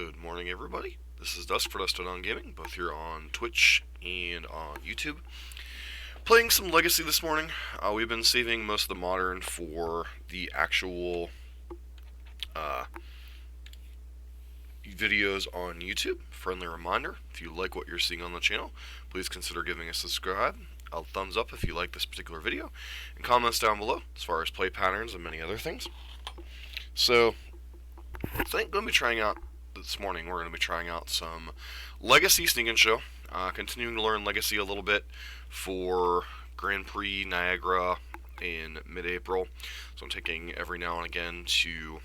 Good morning, everybody. This is Dust for Dust on Gaming, both here on Twitch and on YouTube. Playing some Legacy this morning. We've been saving most of the Modern for the actual videos on YouTube. Friendly reminder, if you like what you're seeing on the channel, please consider giving a subscribe, a thumbs up if you like this particular video, and comments down below as far as play patterns and many other things. So, I think we're going to be trying out this morning. We're going to be trying out some Legacy Sneak and Show, continuing to learn Legacy a little bit for Grand Prix Niagara in mid-April. So I'm taking every now and again to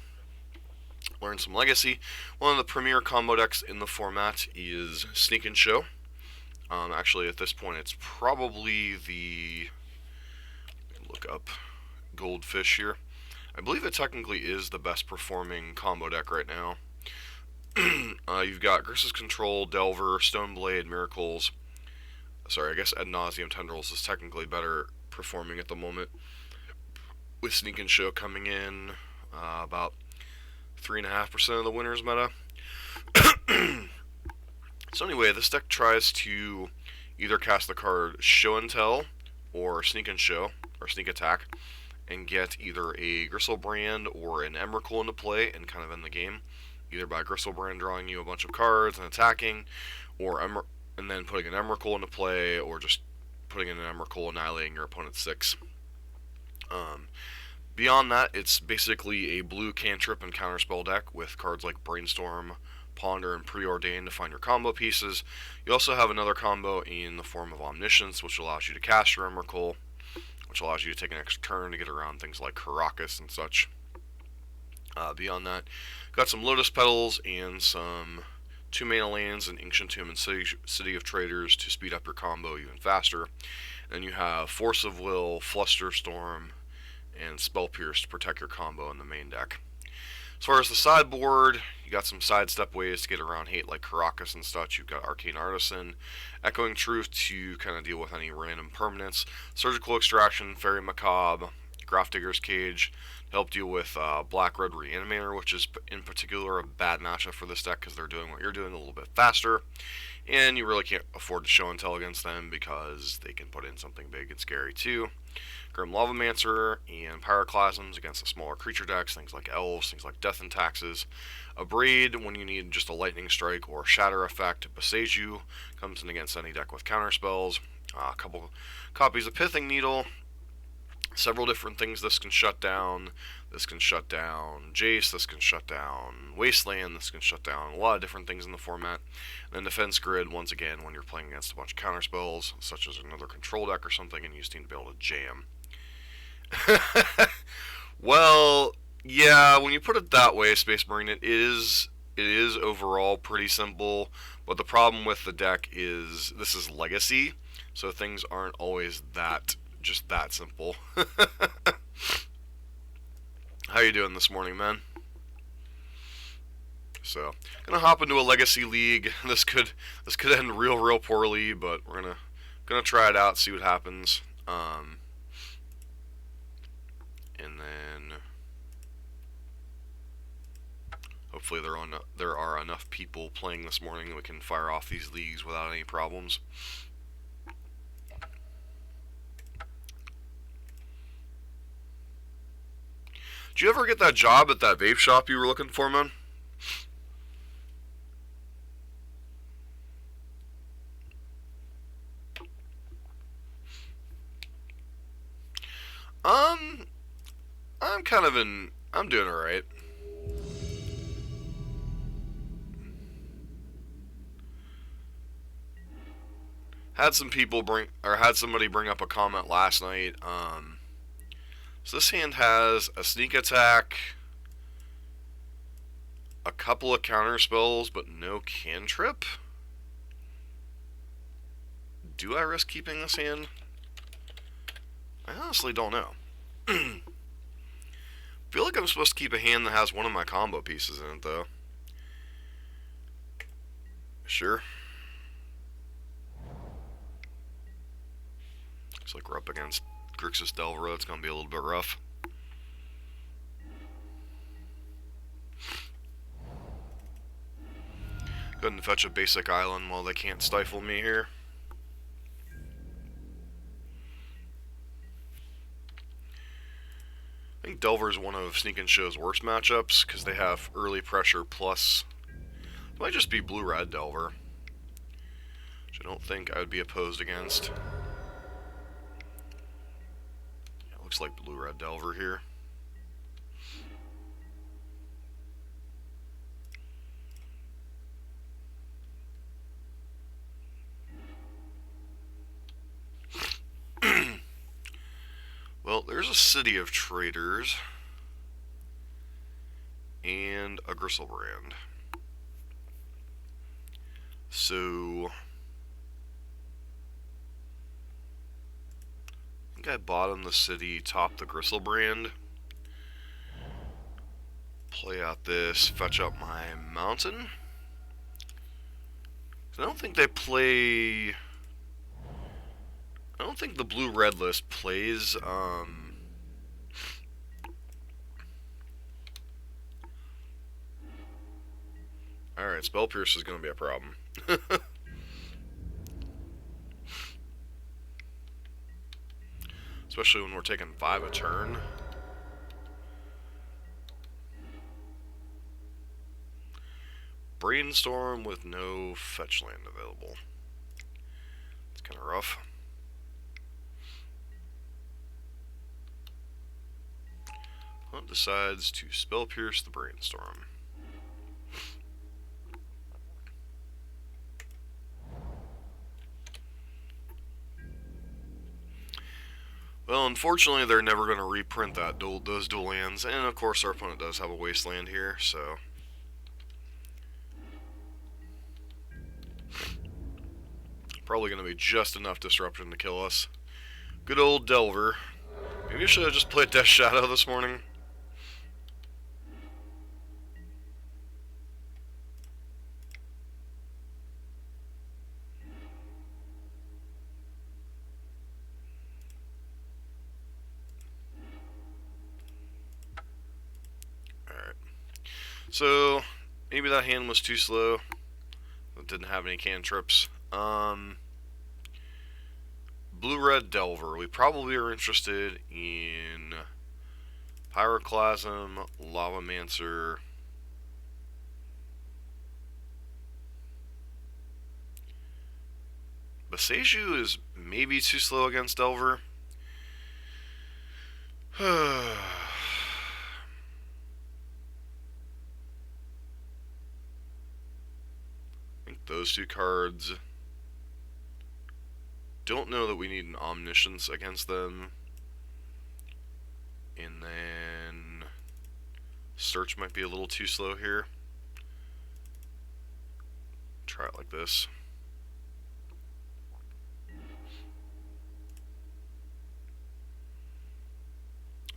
learn some Legacy. One of the premier combo decks in the format is Sneak and Show. Actually, at this point, it's probably the look up Goldfish here. I believe it technically is the best performing combo deck right now. You've got Gris's Control, Delver, Stoneblade, Miracles. Sorry, I guess Ad Nauseam Tendrils is technically better performing at the moment, with Sneak and Show coming in about 3.5% of the winner's meta. So anyway, this deck tries to either cast the card Show and Tell, or Sneak and Show, or Sneak Attack, and get either a Griselbrand or an Emrakul into play and kind of end the game, either by Griselbrand drawing you a bunch of cards and attacking, or and then putting an Emrakul into play, or just putting in an Emrakul, annihilating your opponent's 6. Beyond that, it's basically a blue cantrip and counterspell deck with cards like Brainstorm, Ponder, and Preordain to find your combo pieces. You also have another combo in the form of Omniscience, which allows you to cast your Emrakul, which allows you to take an extra turn to get around things like Caracas and such. Beyond that, got some Lotus Petals and some 2-mana lands in Ancient Tomb and City of Traders to speed up your combo even faster. Then you have Force of Will, Flusterstorm, and Spell Pierce to protect your combo in the main deck. As far as the sideboard, you got some sidestep ways to get around hate like Caracas and such. You've got Arcane Artisan, Echoing Truth to kind of deal with any random permanents, Surgical Extraction, Fairy Macabre, Grafdigger's Cage to help deal with Black-Red Reanimator, which is in particular a bad matchup for this deck because they're doing what you're doing a little bit faster, and you really can't afford to show and tell against them because they can put in something big and scary too. Grim Lavamancer and Pyroclasms against the smaller creature decks, things like Elves, things like Death and Taxes. Abrade when you need just a Lightning Strike or Shatter effect. Boseiju comes in against any deck with counterspells. A couple copies of Pithing Needle. Several different things this can shut down. This can shut down Jace, this can shut down Wasteland, this can shut down a lot of different things in the format. And then Defense Grid, once again, when you're playing against a bunch of counterspells, such as another control deck or something, and you just need to be able to jam. Well, yeah, when you put it that way, Space Marine, it is overall pretty simple, but the problem with the deck is this is Legacy, so things aren't always just that simple. How you doing this morning, man? So, gonna hop into a Legacy League. This could end real poorly, but we're gonna try it out, see what happens. And then hopefully there are enough people playing this morning that we can fire off these leagues without any problems. Did you ever get that job at that vape shop you were looking for, man? I'm doing alright. Had somebody bring up a comment last night. So this hand has a Sneak Attack, a couple of counter spells, but no cantrip. Do I risk keeping this hand? I honestly don't know. Feel like I'm supposed to keep a hand that has one of my combo pieces in it, though. Sure. Looks like we're up against Grixis Delver. It's going to be a little bit rough. Go ahead and fetch a basic island while they can't stifle me here. I think Delver is one of Sneak and Show's worst matchups because they have early pressure plus. It might just be blue-red Delver, which I don't think I would be opposed against. Yeah, it looks like blue-red Delver here. Well, there's a city of traders and a Griselbrand. So I think I bottom the city, top the Griselbrand. Play out this, fetch up my mountain. I don't think they play. I don't think the blue-red list plays. Alright, Spell Pierce is going to be a problem. Especially when we're taking 5 a turn. Brainstorm with no fetch land available. It's kind of rough. Hunt decides to Spell Pierce the Brainstorm. Well, unfortunately, they're never going to reprint those dual lands, and of course, our opponent does have a wasteland here, so probably going to be just enough disruption to kill us. Good old Delver. Maybe I should have just played Death Shadow this morning. Alright. So, maybe that hand was too slow. It didn't have any cantrips. Blue-red Delver. We probably are interested in Pyroclasm, Lavamancer. Baseju is maybe too slow against Delver. I think those two cards. Don't know that we need an Omniscience against them. And then Search might be a little too slow here. Try it like this.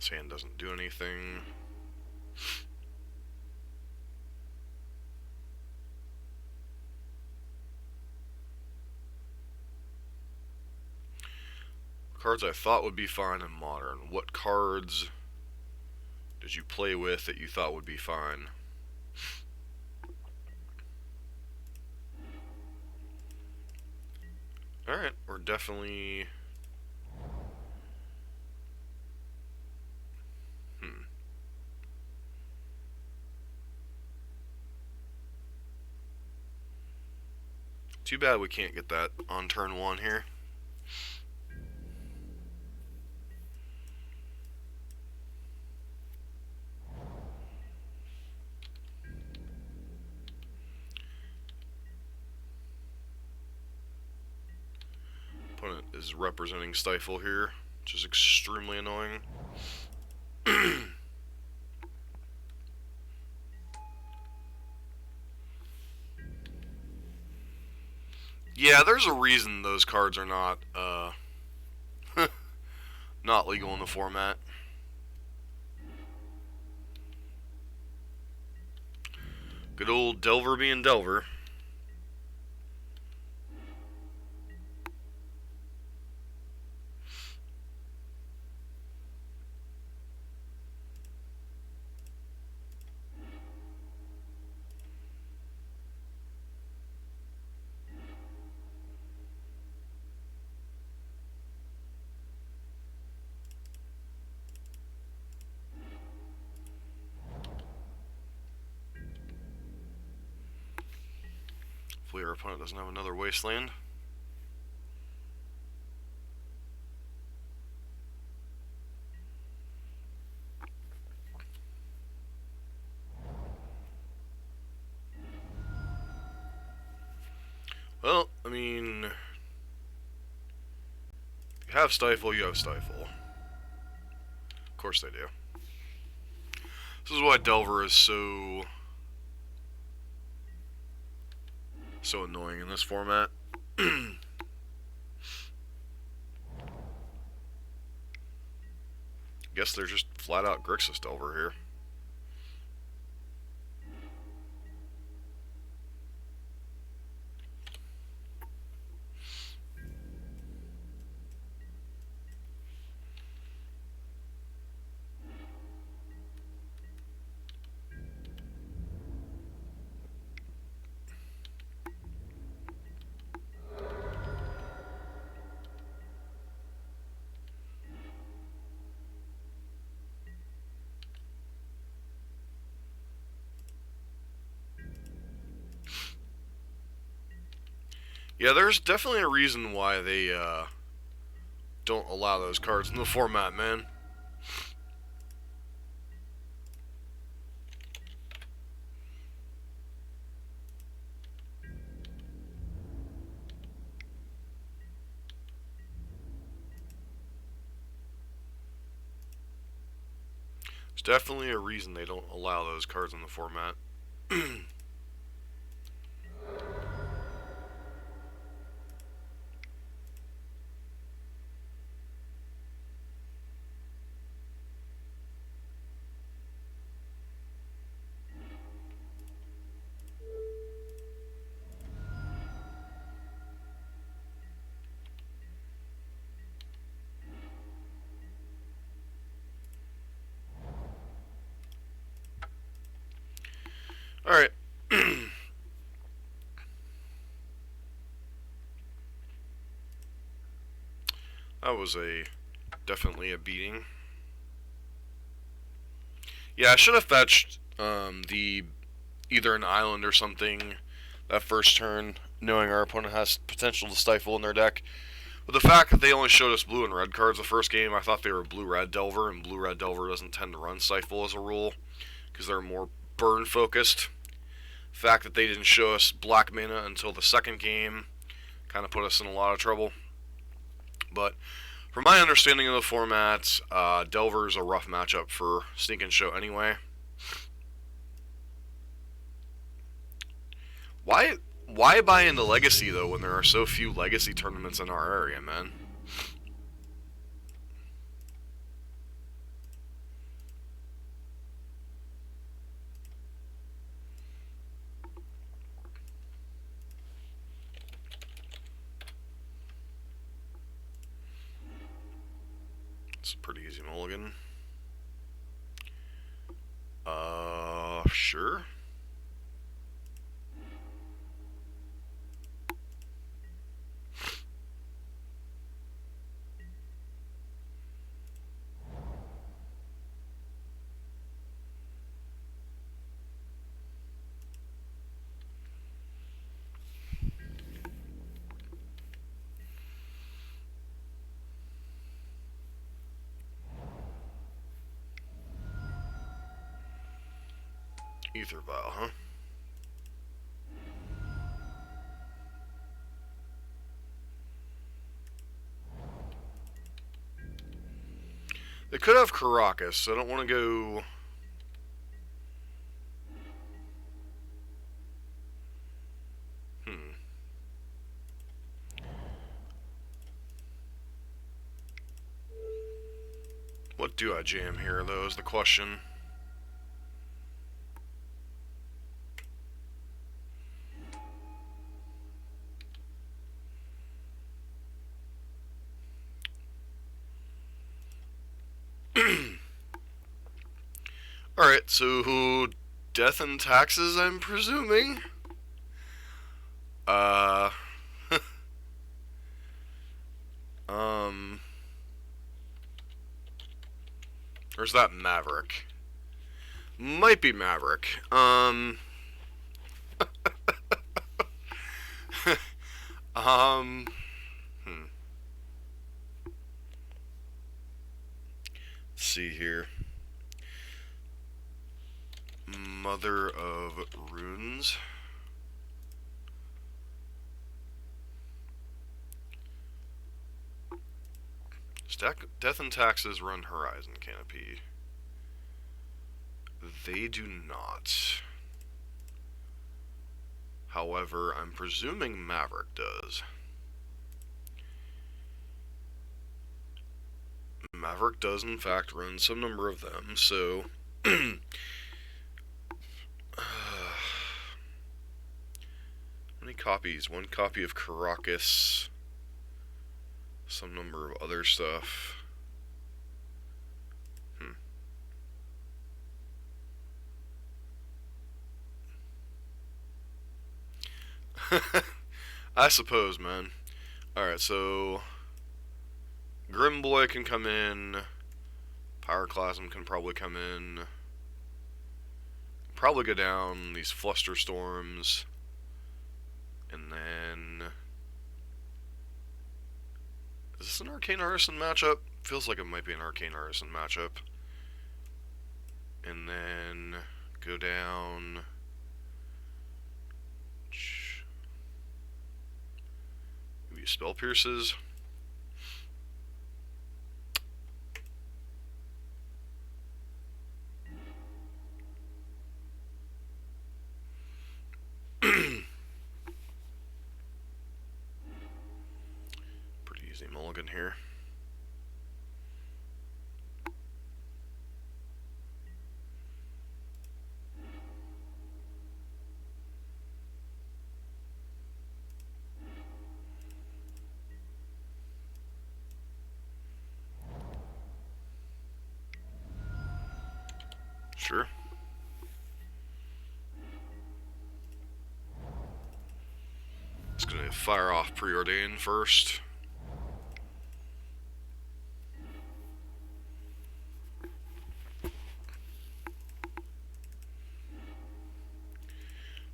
This hand doesn't do anything. Cards I thought would be fine in Modern. What cards did you play with that you thought would be fine? Alright, we're definitely... Too bad we can't get that on turn 1 here. Opponent is representing Stifle here, which is extremely annoying. Yeah, there's a reason those cards are not not legal in the format. Good old Delver being Delver. Hopefully our opponent doesn't have another Wasteland. Well, I mean, if you have Stifle, you have Stifle. Of course they do. This is why Delver is so annoying in this format. Guess they're just flat out Grixis Delver here. Yeah, there's definitely a reason why they don't allow those cards in the format, man. There's definitely a reason they don't allow those cards in the format. Alright. That was definitely a beating. Yeah, I should have fetched either an island or something that first turn, knowing our opponent has potential to Stifle in their deck. But the fact that they only showed us blue and red cards the first game, I thought they were blue-red Delver, and blue-red Delver doesn't tend to run Stifle as a rule, because they're more burn-focused. The fact that they didn't show us black mana until the second game kind of put us in a lot of trouble. But from my understanding of the format, Delver is a rough matchup for Sneak and Show anyway. Why buy into Legacy, though, when there are so few Legacy tournaments in our area, man? It's a pretty easy mulligan. Sure. Ether Vial, huh? They could have Caracas, so I don't want to go... What do I jam here, though, is the question. Alright, so Death and Taxes, I'm presuming? Or is that Maverick? Might be Maverick. Um, let's see here. Mother of Runes. Death and Taxes run Horizon Canopy. They do not. However, I'm presuming Maverick does. Maverick does, in fact, run some number of them, so... How many copies? One copy of Caracas. Some number of other stuff. I suppose, man. Alright, so... Grimboy can come in. Pyroclasm can probably come in. Probably go down these Flusterstorms. And then... Is this an Arcane Artisan matchup? Feels like it might be an Arcane Artisan matchup. And then... Go down... Maybe Spell Pierces. Pretty easy mulligan here. Sure. Just gonna fire off Preordain first.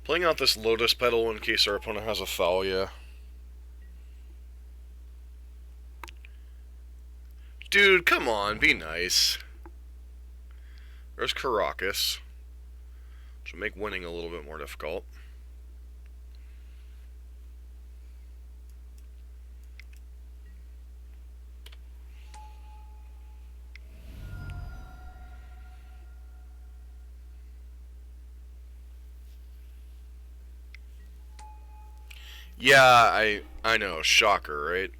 Playing out this Lotus Petal in case our opponent has a Thalia. Dude, come on, be nice. There's Caracas, which will make winning a little bit more difficult. Yeah, I know, shocker, right?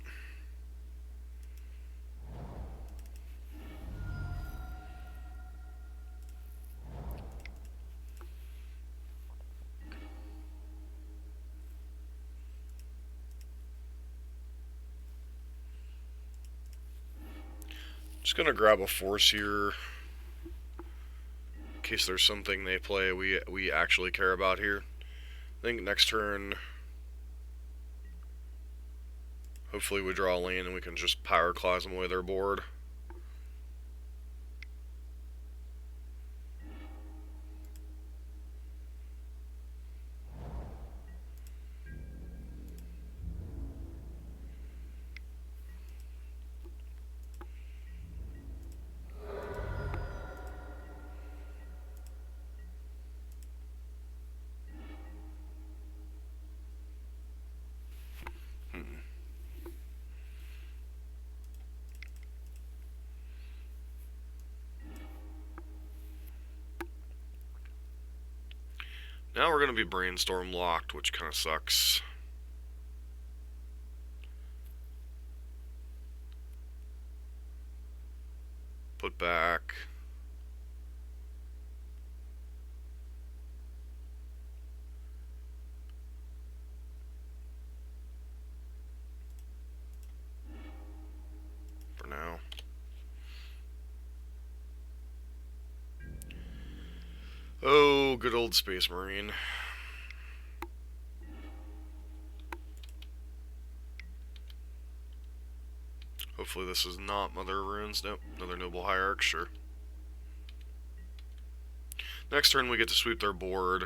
Just gonna grab a force here, in case there's something they play we actually care about here. I think next turn, hopefully we draw a land and we can just Pyroclasm away their board. Now we're going to be Brainstorm locked, which kind of sucks. Put back. For now. Oh, good old Space Marine. Hopefully this is not Mother of Runes. Nope, another Noble Hierarch, sure. Next turn we get to sweep their board.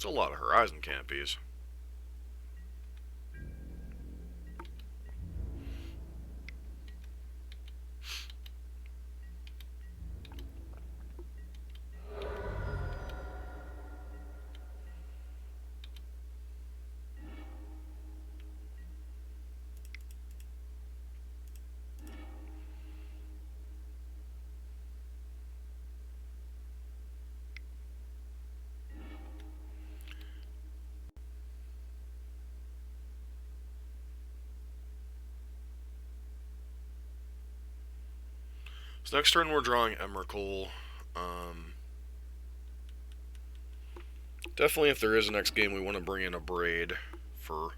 It's a lot of Horizon Canopies. So next turn we're drawing Emrakul. Definitely if there is a next game, we want to bring in a Braid for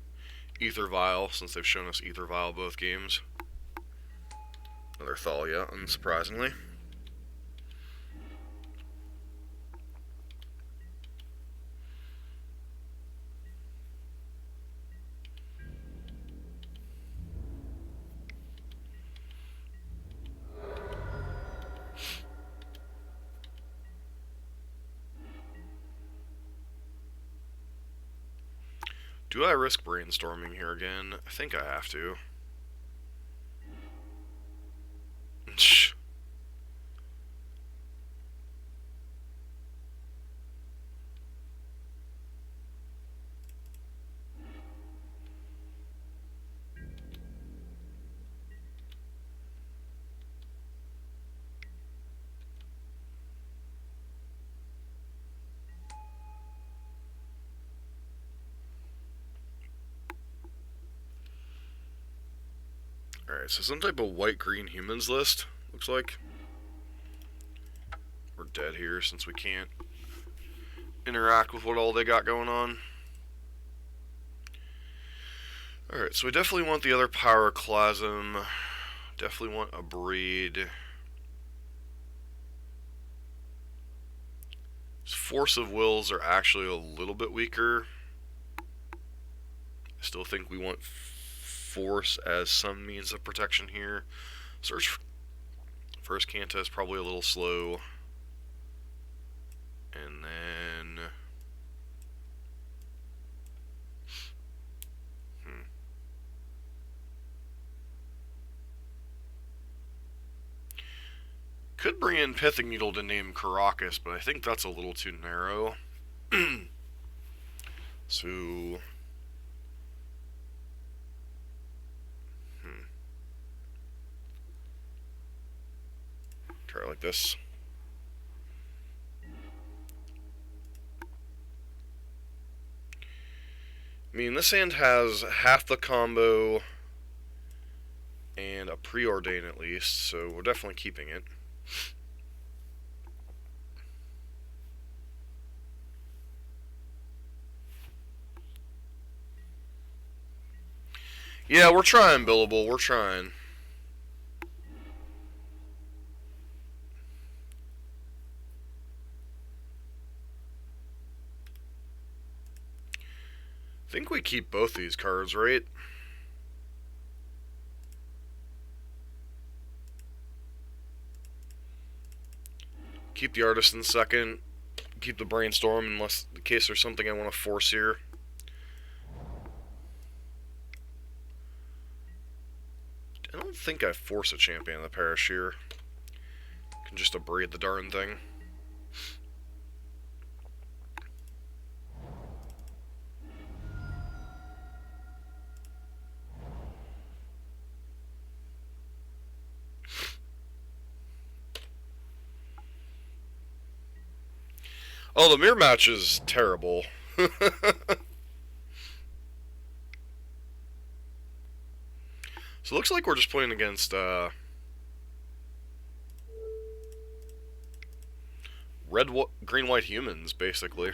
Ether Vial, since they've shown us Ether Vial both games. Another Thalia, unsurprisingly. Do I risk brainstorming here again? I think I have to. Alright, so some type of white-green humans list, looks like. We're dead here since we can't interact with what all they got going on. Alright, so we definitely want the other Pyroclasm. Definitely want a Braid. Force of Wills are actually a little bit weaker. I still think we want Force as some means of protection here. Search First Canta is probably a little slow. And then... Could bring in Pithing Needle to name Caracas, but I think that's a little too narrow. So... Try it like this. I mean, this hand has half the combo and a Preordain at least, so we're definitely keeping it. Yeah, we're trying, Billable. We're trying. I think we keep both these cards, right? Keep the Artisan second. Keep the Brainstorm unless in case there's something I want to force here. I don't think I force a Champion of the Parish here. I can just abrade the darn thing. Oh, the mirror match is terrible. So it looks like we're just playing against green, white humans, basically.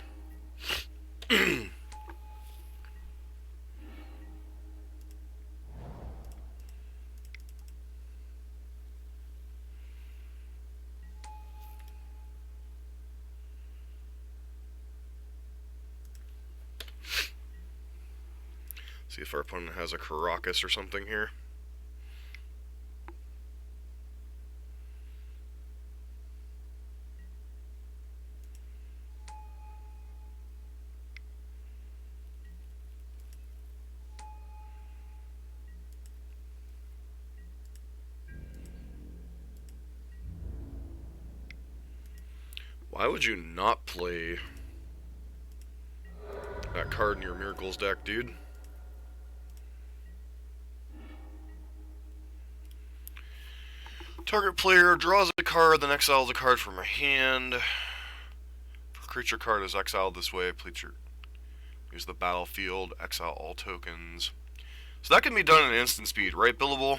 See if our opponent has a Caracas or something here. Why would you not play that card in your Miracles deck, dude? Target player draws a card, then exiles a card from a hand. If a creature card is exiled this way, use the battlefield, exile all tokens. So that can be done in instant speed, right, Billable?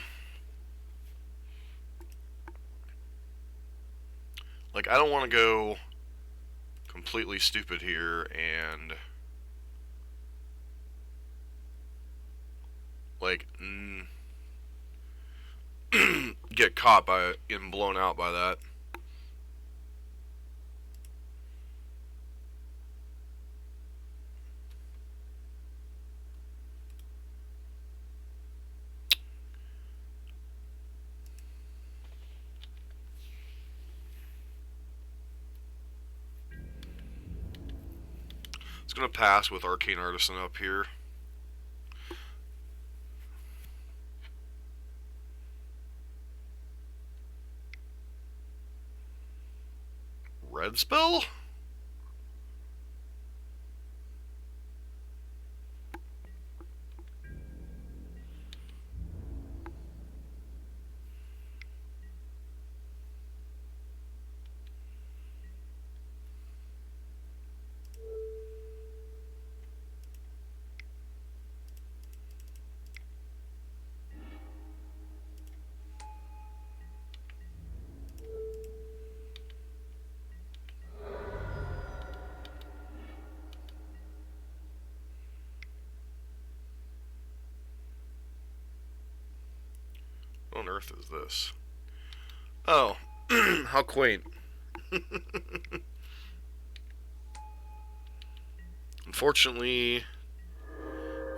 Like, I don't want to go completely stupid here and like get caught by getting blown out by that. It's gonna pass with Arcane Artisan up here. Red spell? What on earth is this? Oh, how quaint. Unfortunately,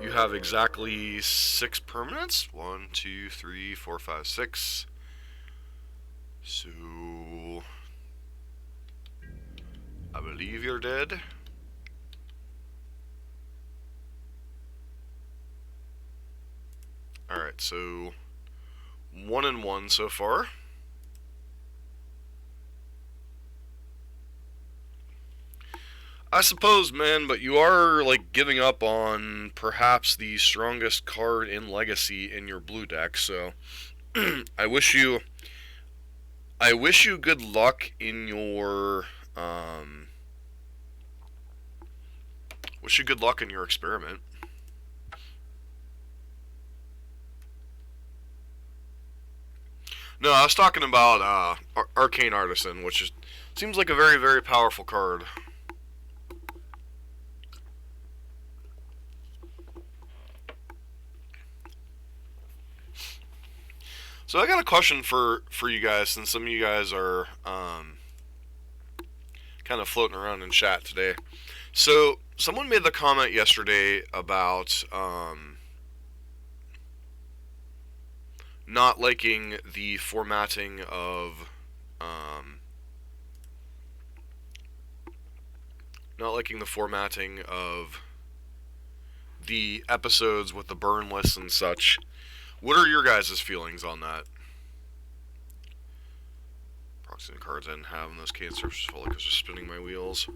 you have exactly 6 permanents. 1, 2, 3, 4, 5, 6. So, I believe you're dead. Alright, so 1 and 1 so far. I suppose, man, but you are, like, giving up on perhaps the strongest card in Legacy in your blue deck, so I wish you good luck in your wish you good luck in your experiment. No, I was talking about Arcane Artisan, which seems like a very, very powerful card. So I got a question for you guys, since some of you guys are kind of floating around in chat today. So someone made the comment yesterday about not liking the formatting of the episodes with the burn lists and such. What are your guys' feelings on that? Proxy cards I didn't have in those cancers, just felt like I was just spinning my wheels.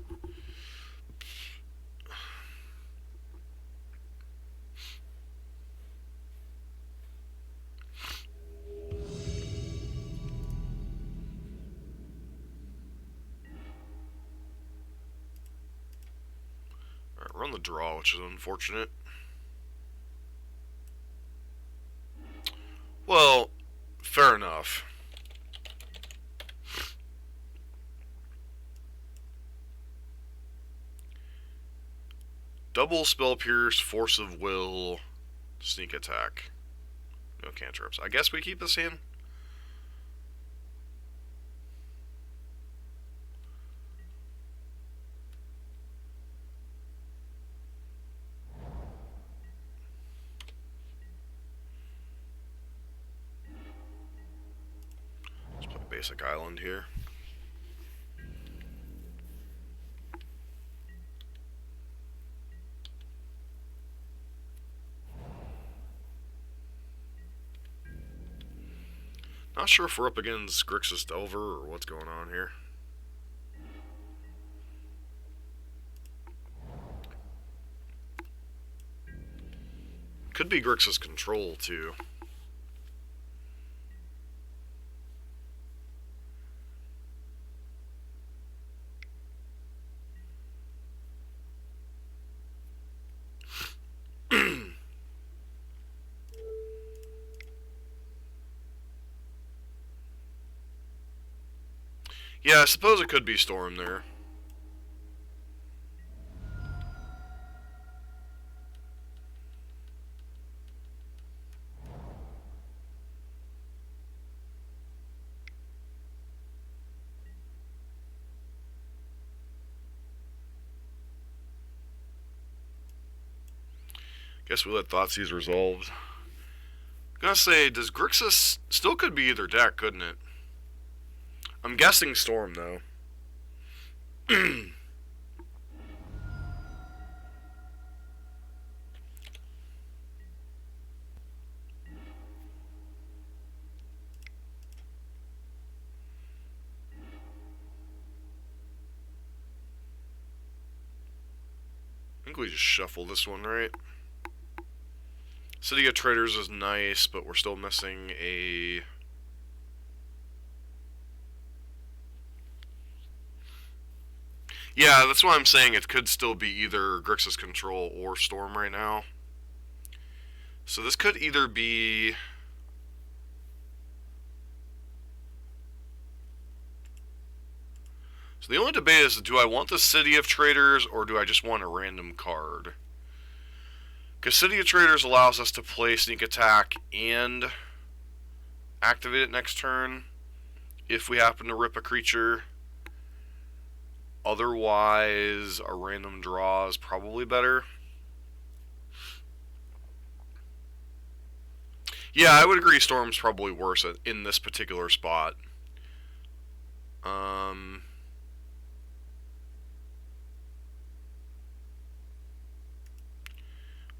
Alright, we're on the draw, which is unfortunate. Well, fair enough. Double Spell Pierce, Force of Will, Sneak Attack. No cantrips. I guess we keep this in. Let's play basic island here. Not sure if we're up against Grixis Delver or what's going on here. Could be Grixis Control, too. Yeah, I suppose it could be Storm there. Guess we let Thoughtseize resolved. Gonna say, does Grixis still could be either deck, couldn't it? I'm guessing Storm though. I think we just shuffle this one, right? City of Traders is nice, but we're still missing a... Yeah, that's why I'm saying it could still be either Grixis Control or Storm right now. So this could either be... So the only debate is, do I want the City of Traders or do I just want a random card? Because City of Traders allows us to play Sneak Attack and activate it next turn if we happen to rip a creature. Otherwise, a random draw is probably better. Yeah, I would agree Storm's probably worse in this particular spot.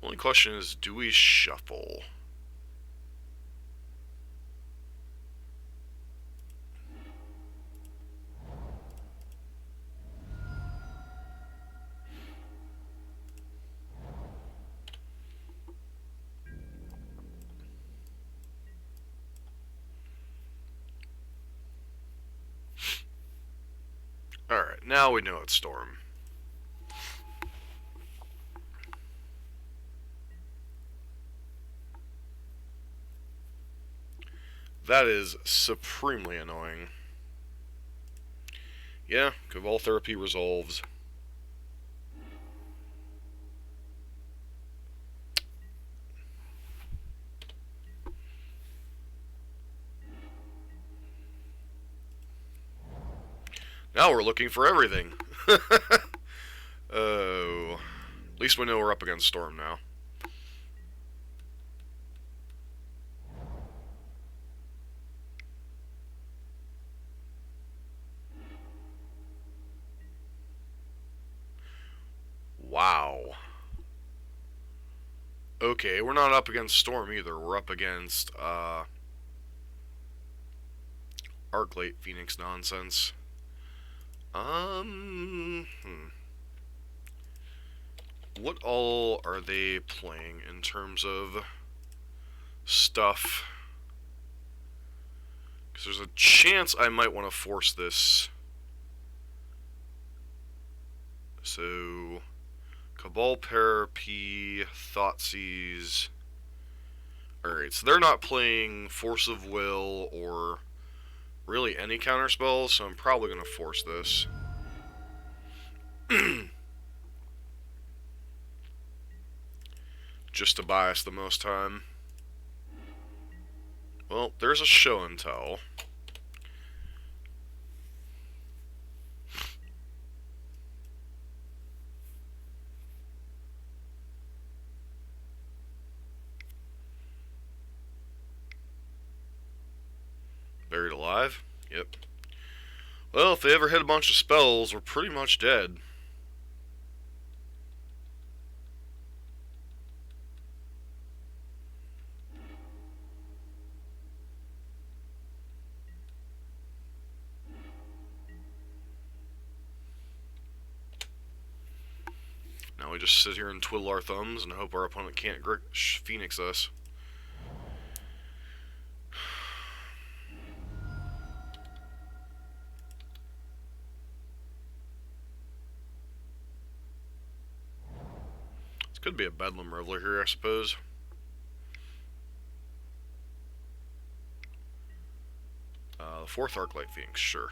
Only question is, do we shuffle? Alright, now we know it's Storm. That is supremely annoying. Yeah, Cabal Therapy resolves. Now we're looking for everything. Oh. At least we know we're up against Storm now. Wow. Okay, we're not up against Storm either. We're up against, Arclight Phoenix nonsense. What all are they playing in terms of stuff? Because there's a chance I might want to force this. So, Cabal Therapy, Thoughtseize. Alright, so they're not playing Force of Will or really any counter spells, so I'm probably going to force this. Just to buy us the most time. Well, there's a show and tell. Buried alive? Yep. Well, if they ever hit a bunch of spells, we're pretty much dead. Now we just sit here and twiddle our thumbs and hope our opponent can't Phoenix us. This could be a Bedlam Reveler here, I suppose. The 4th Arclight Phoenix, sure.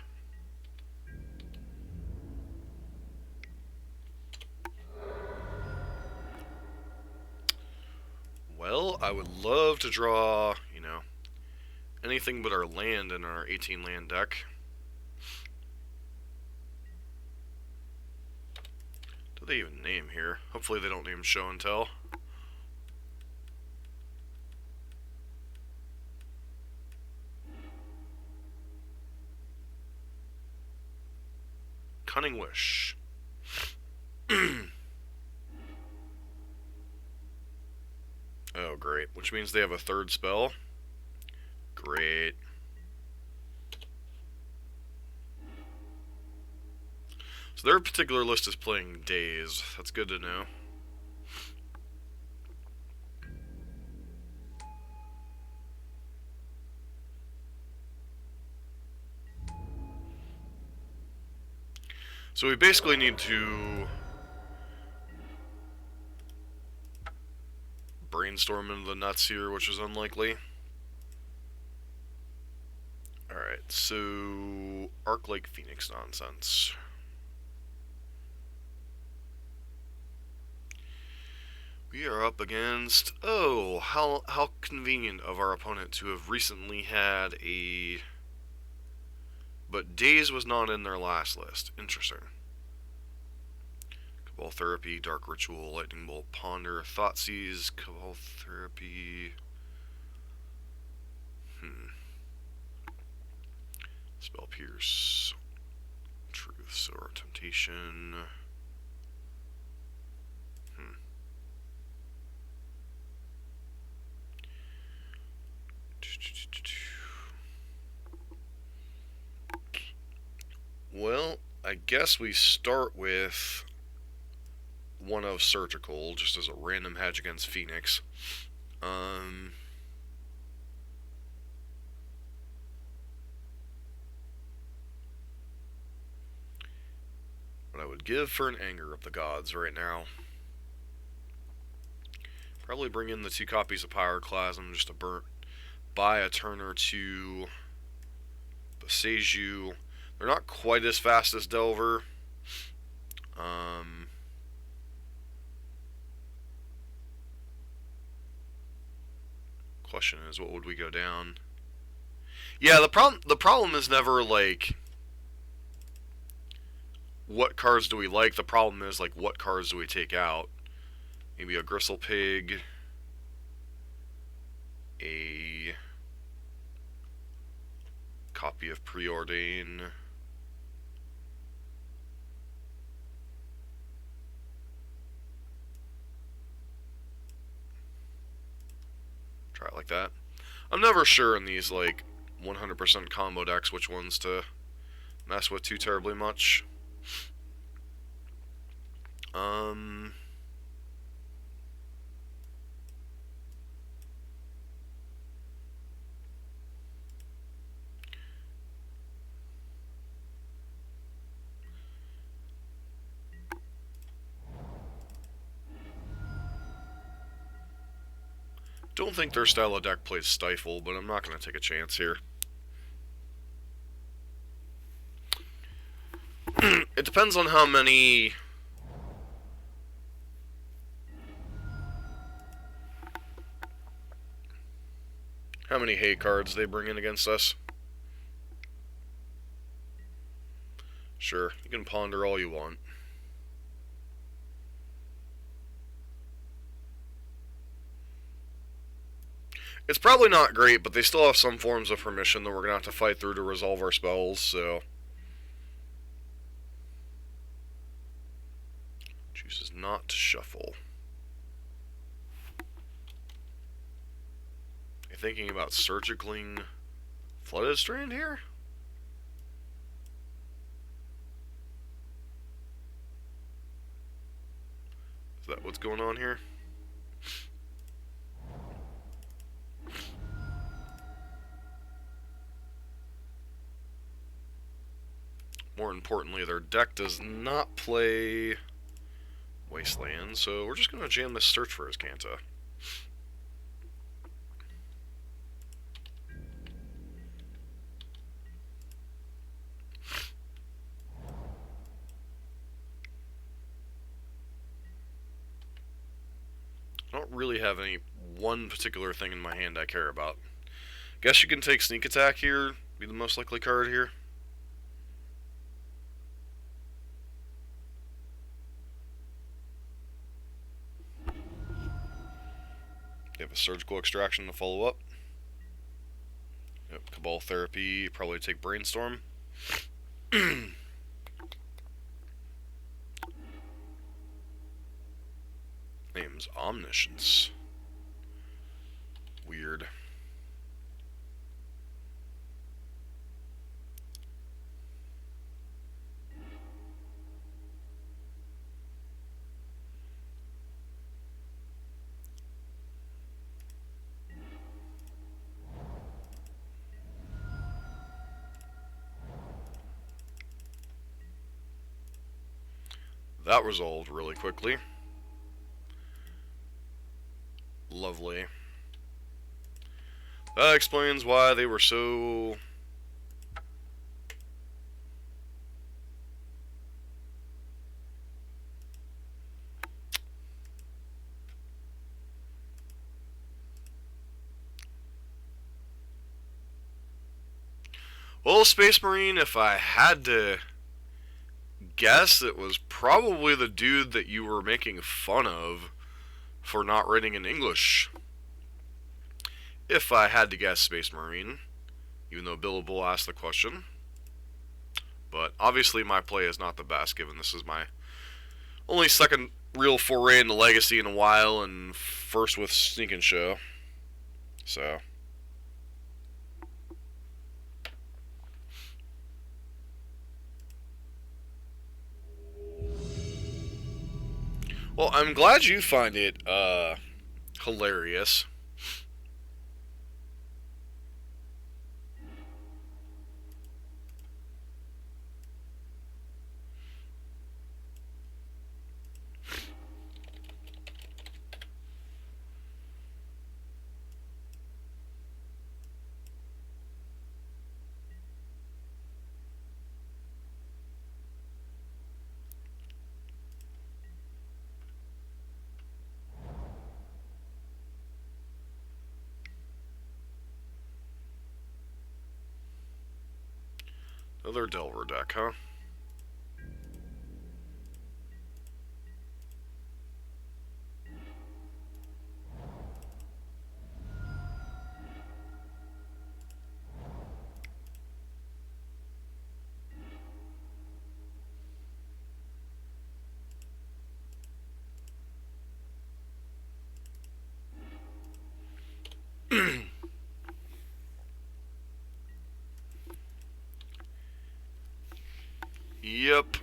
Well, I would love to draw, you know, anything but our land in our 18 land deck. Do they even name here? Hopefully they don't name Show and Tell. Cunning Wish. Oh, great. Which means they have a 3rd spell. Great. So their particular list is playing Daze. That's good to know. So we basically need to brainstorm into the nuts here, which is unlikely. Alright, so Arclight Phoenix nonsense. We are up against... Oh, how convenient of our opponent to have recently had a... But Daze was not in their last list. Interesting. Cabal Therapy, Dark Ritual, Lightning Bolt, Ponder, Thoughtseize, Cabal Therapy... Spell Pierce, Truth, Sower, Temptation... Well, I guess we start with one of Surgical, just as a random hedge against Phoenix. What I would give for an Anger of the Gods right now. Probably bring in the 2 copies of Pyroclasm just to buy a turn or 2. Boseiju. They're not quite as fast as Delver. Question is, what would we go down? Yeah, the problem is never like what cards do we like. The problem is like what cards do we take out? Maybe a Gristle Pig, a copy of Preordain. Try it like that. I'm never sure in these like 100% combo decks which ones to mess with too terribly much. Don't think their style of deck plays Stifle, but I'm not going to take a chance here. It depends on how many... hate cards they bring in against us. Sure, you can ponder all you want. It's probably not great, but they still have some forms of permission that we're going to have to fight through to resolve our spells, so... Chooses not to shuffle. You're thinking about surgicling Flooded Strand here? that what's going on here? More importantly, their deck does not play Wasteland, so we're just going to jam this search for his Kanta. I don't really have any one particular thing in my hand I care about. Guess you can take Sneak Attack here, be the most likely card here. You have a Surgical Extraction to follow up. Yep, Cabal Therapy, probably take Brainstorm. Name's Omniscience. Weird. That resolved really quickly. Lovely. That explains why they were so... Well, Space Marine, if I had to guess, it was probably the dude that you were making fun of for not writing in English. If I had to guess, Space Marine, even though Billable asked the question. But obviously my play is not the best, given this is my only second real foray into Legacy in a while, and first with Sneak and Show. So... Well, I'm glad you find it, hilarious. Another Delver deck, huh? Yep.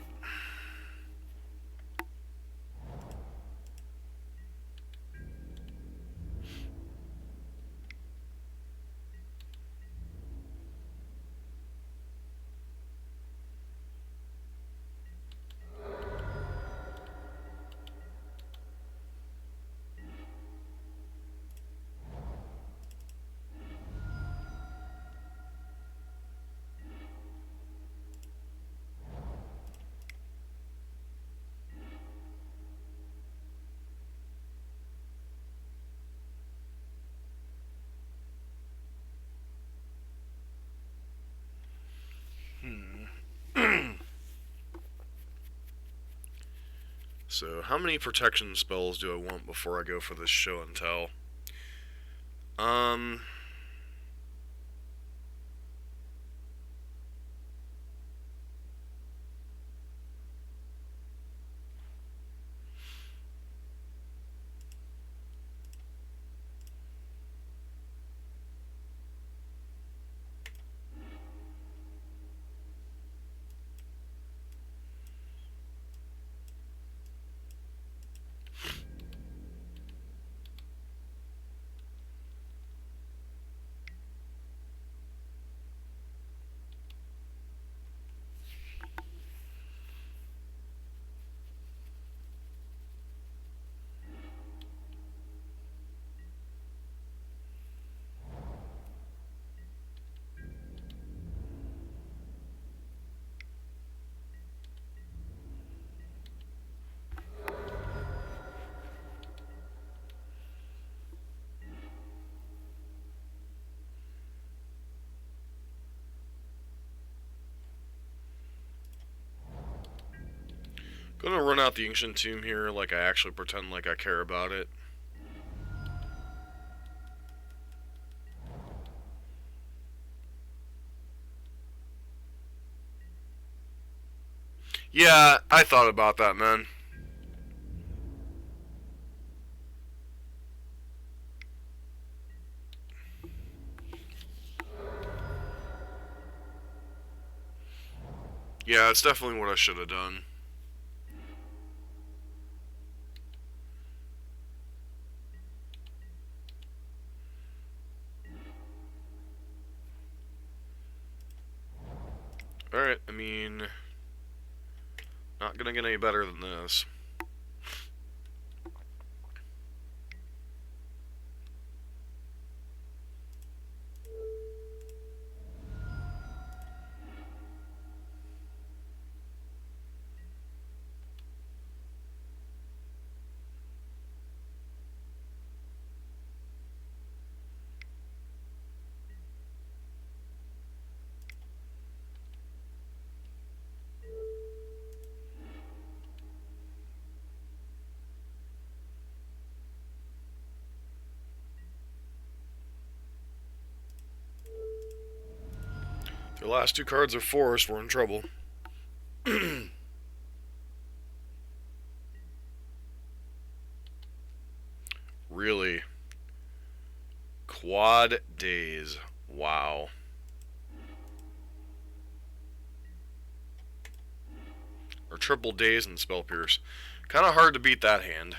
So, how many protection spells do I want before I go for this show and tell? Gonna run out the Ancient Tomb here, like I actually pretend like I care about it. Yeah, I thought about that, man. Yeah, it's definitely what I should have done. Alright, I mean, not gonna get any better than this. If your last two cards are forest, we're in trouble. Really? Quad days. Wow. Or triple days and spell pierce. Kind of hard to beat that hand.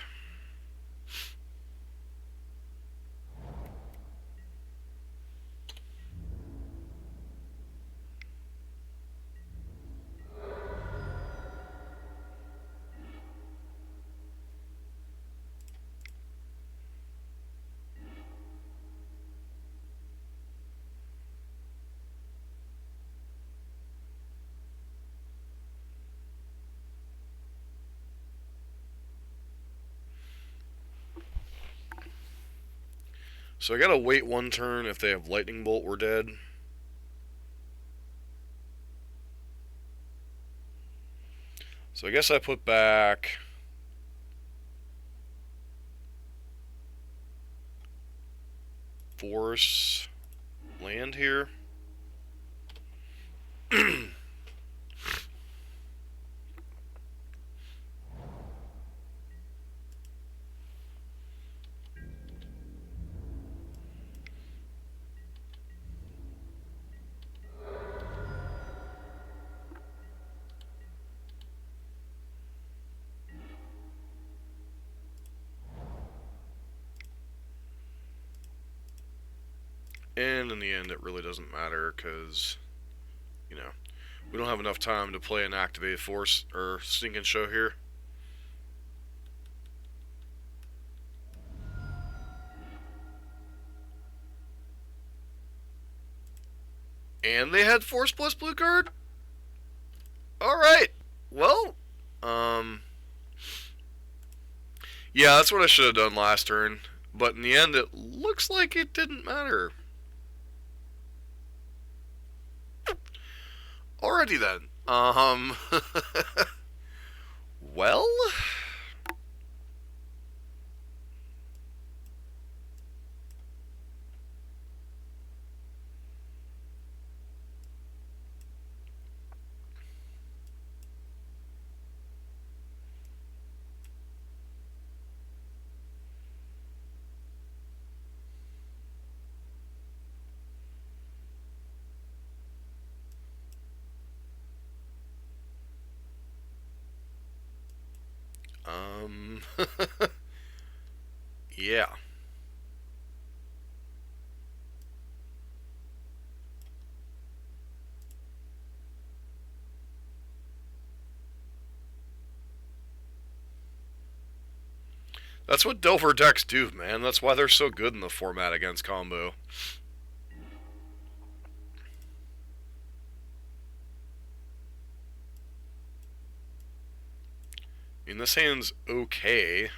So I gotta wait one turn. If they have lightning bolt, we're dead. So I guess I put back force land here. And in the end, it really doesn't matter because, you know, we don't have enough time to play an activated force or sneak and show here. And they had force plus blue card? Alright. Well, yeah, that's what I should have done last turn. But in the end, it looks like it didn't matter. Alrighty then. Well, yeah. That's what Delver decks do, man. That's why they're so good in the format against combo. I mean, this hand's okay.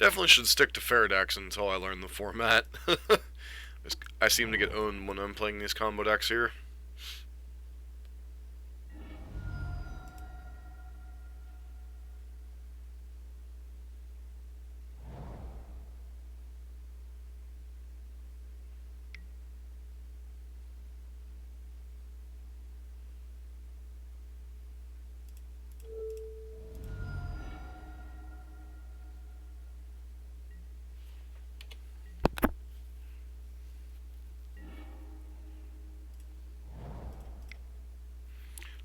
Definitely should stick to fair decks until I learn the format. I seem to get owned when I'm playing these combo decks here.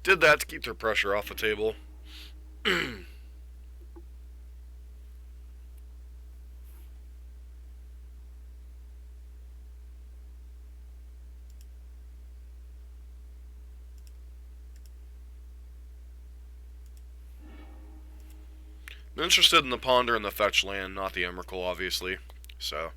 Did that to keep their pressure off the table. I'm interested in the Ponder and the Fetch land, not the Emrakul, obviously. So.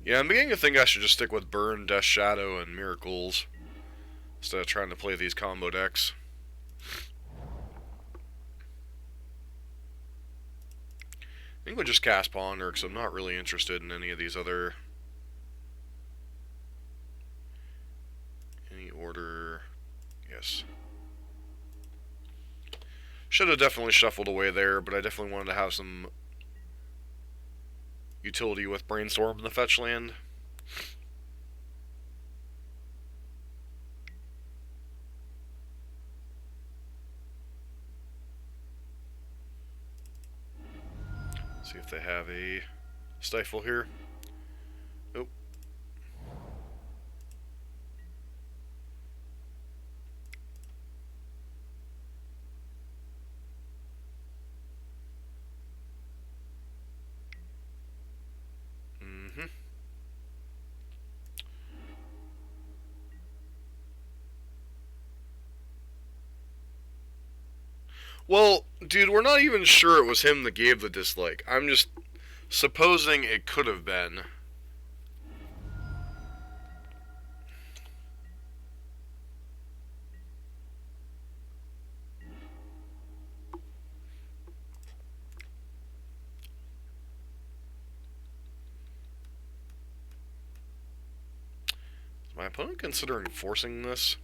Yeah, I'm beginning to think I should just stick with Burn, Death Shadow, and Miracles instead of trying to play these combo decks. I think we'll just cast Ponder because I'm not really interested in any of these other... Any order... Yes. Should have definitely shuffled away there, but I definitely wanted to have some utility with Brainstorm in the fetch land. See if they have a Stifle here. Nope. Well, dude, we're not even sure it was him that gave the dislike. I'm just supposing it could have been. Is my opponent considering forcing this?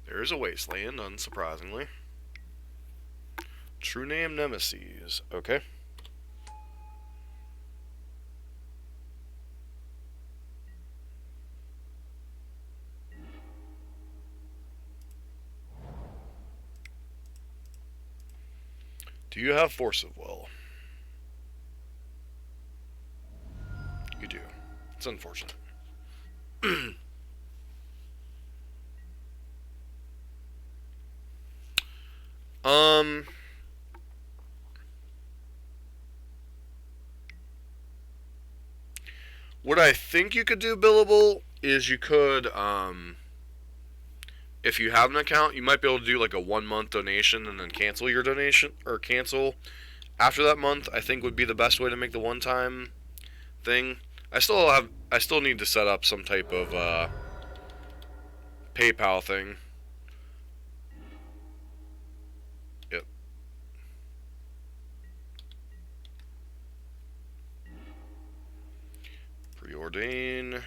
There is a Wasteland, unsurprisingly. True name Nemesis. Okay. Do you have Force of Will? You do. It's unfortunate. What I think you could do, Billable, is you could, if you have an account, you might be able to do like a 1-month donation and then cancel your donation, or cancel after that month. I think would be the best way to make the one-time thing. I still need to set up some type of PayPal thing. Yep. Preordain.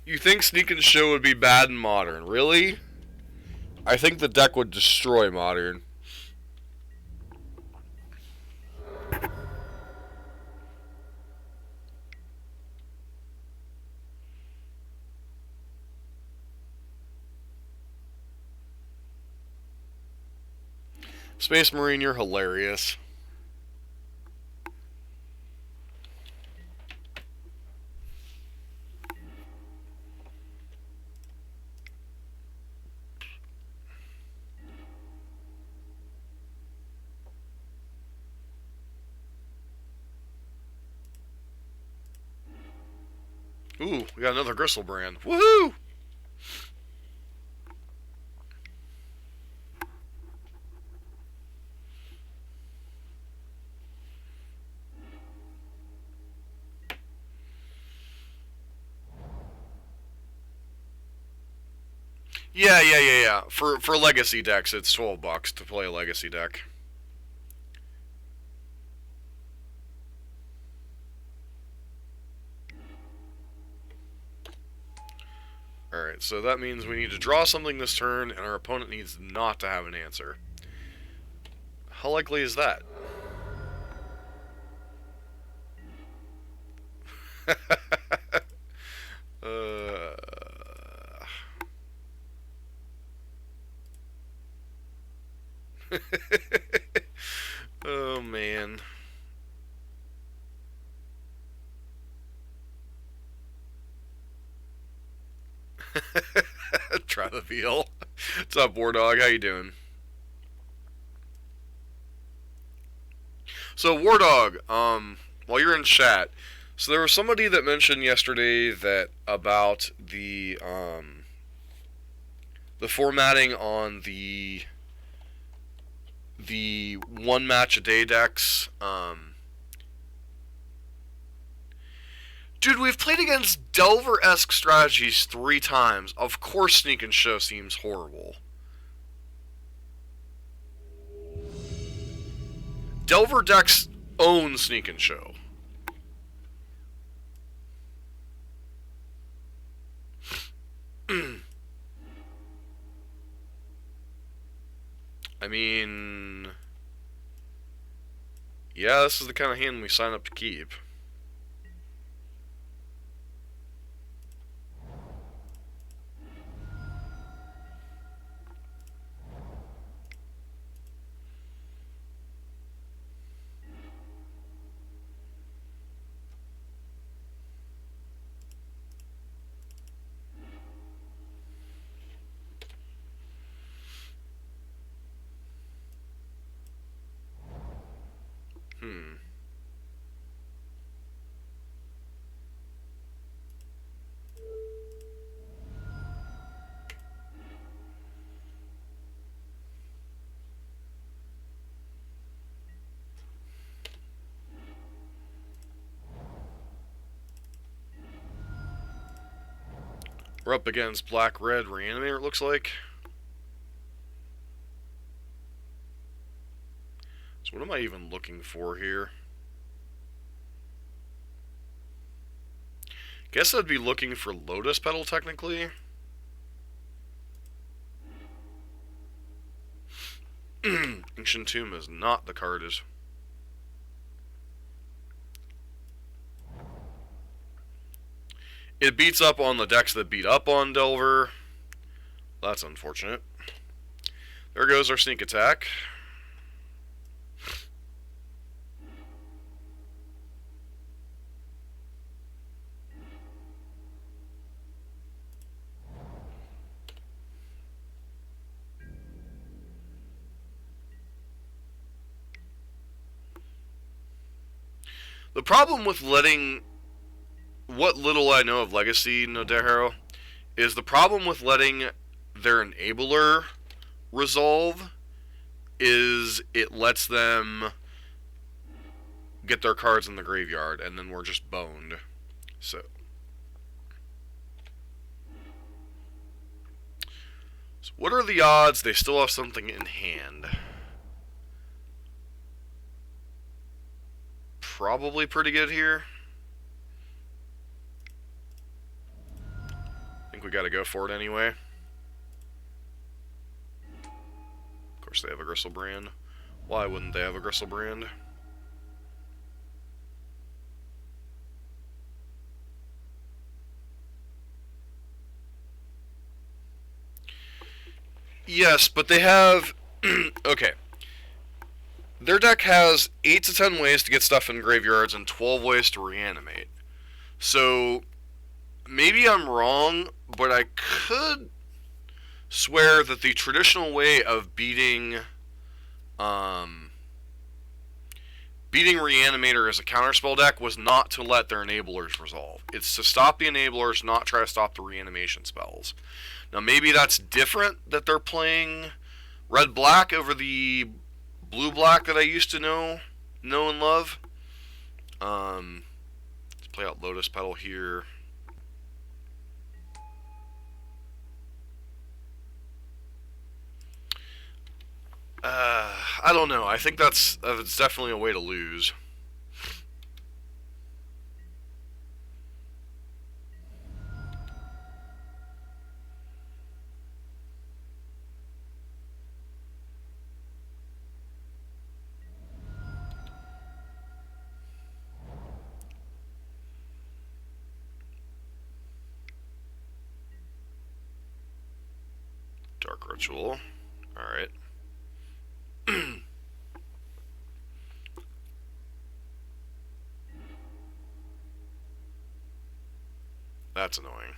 You think Sneak and Show would be bad in Modern? Really? I think the deck would destroy Modern. Space Marine, you're hilarious. Ooh, we got another Griselbrand. Woohoo! Yeah. For legacy decks, it's $12 to play a legacy deck. Alright, so that means we need to draw something this turn, and our opponent needs not to have an answer. How likely is that? uh... Oh, man. Try the veal. What's up, War Dog? How you doing? So, War Dog, while you're in chat, so there was somebody that mentioned yesterday that about the formatting on the one match a day decks. Dude, we've played against Delver-esque strategies 3 times. Of course Sneak and Show seems horrible. Delver decks own Sneak and Show. I mean... yeah, this is the kind of hand we sign up to keep. We're up against Black-Red Reanimator, it looks like. So what am I even looking for here? Guess I'd be looking for Lotus Petal, technically. Ancient Tomb is not the card. It beats up on the decks that beat up on Delver. That's unfortunate. There goes our sneak attack. The problem with letting... what little I know of Legacy, Nodehiro, is the problem with letting their enabler resolve is it lets them get their cards in the graveyard, and then we're just boned. So what are the odds they still have something in hand? Probably pretty good here. we gotta go for it anyway. Of course they have a Griselbrand. Why wouldn't they have a Griselbrand? Yes, but they have... okay. Their deck has 8 to 10 ways to get stuff in graveyards and 12 ways to reanimate. So, maybe I'm wrong, but I could swear that the traditional way of beating Reanimator as a counterspell deck was not to let their enablers resolve. It's to stop the enablers, not try to stop the reanimation spells. Now maybe that's different that they're playing red-black over the blue-black that I used to know and love. Let's play out Lotus Petal here. I don't know. I think it's definitely a way to lose. Dark Ritual. Alright. That's annoying.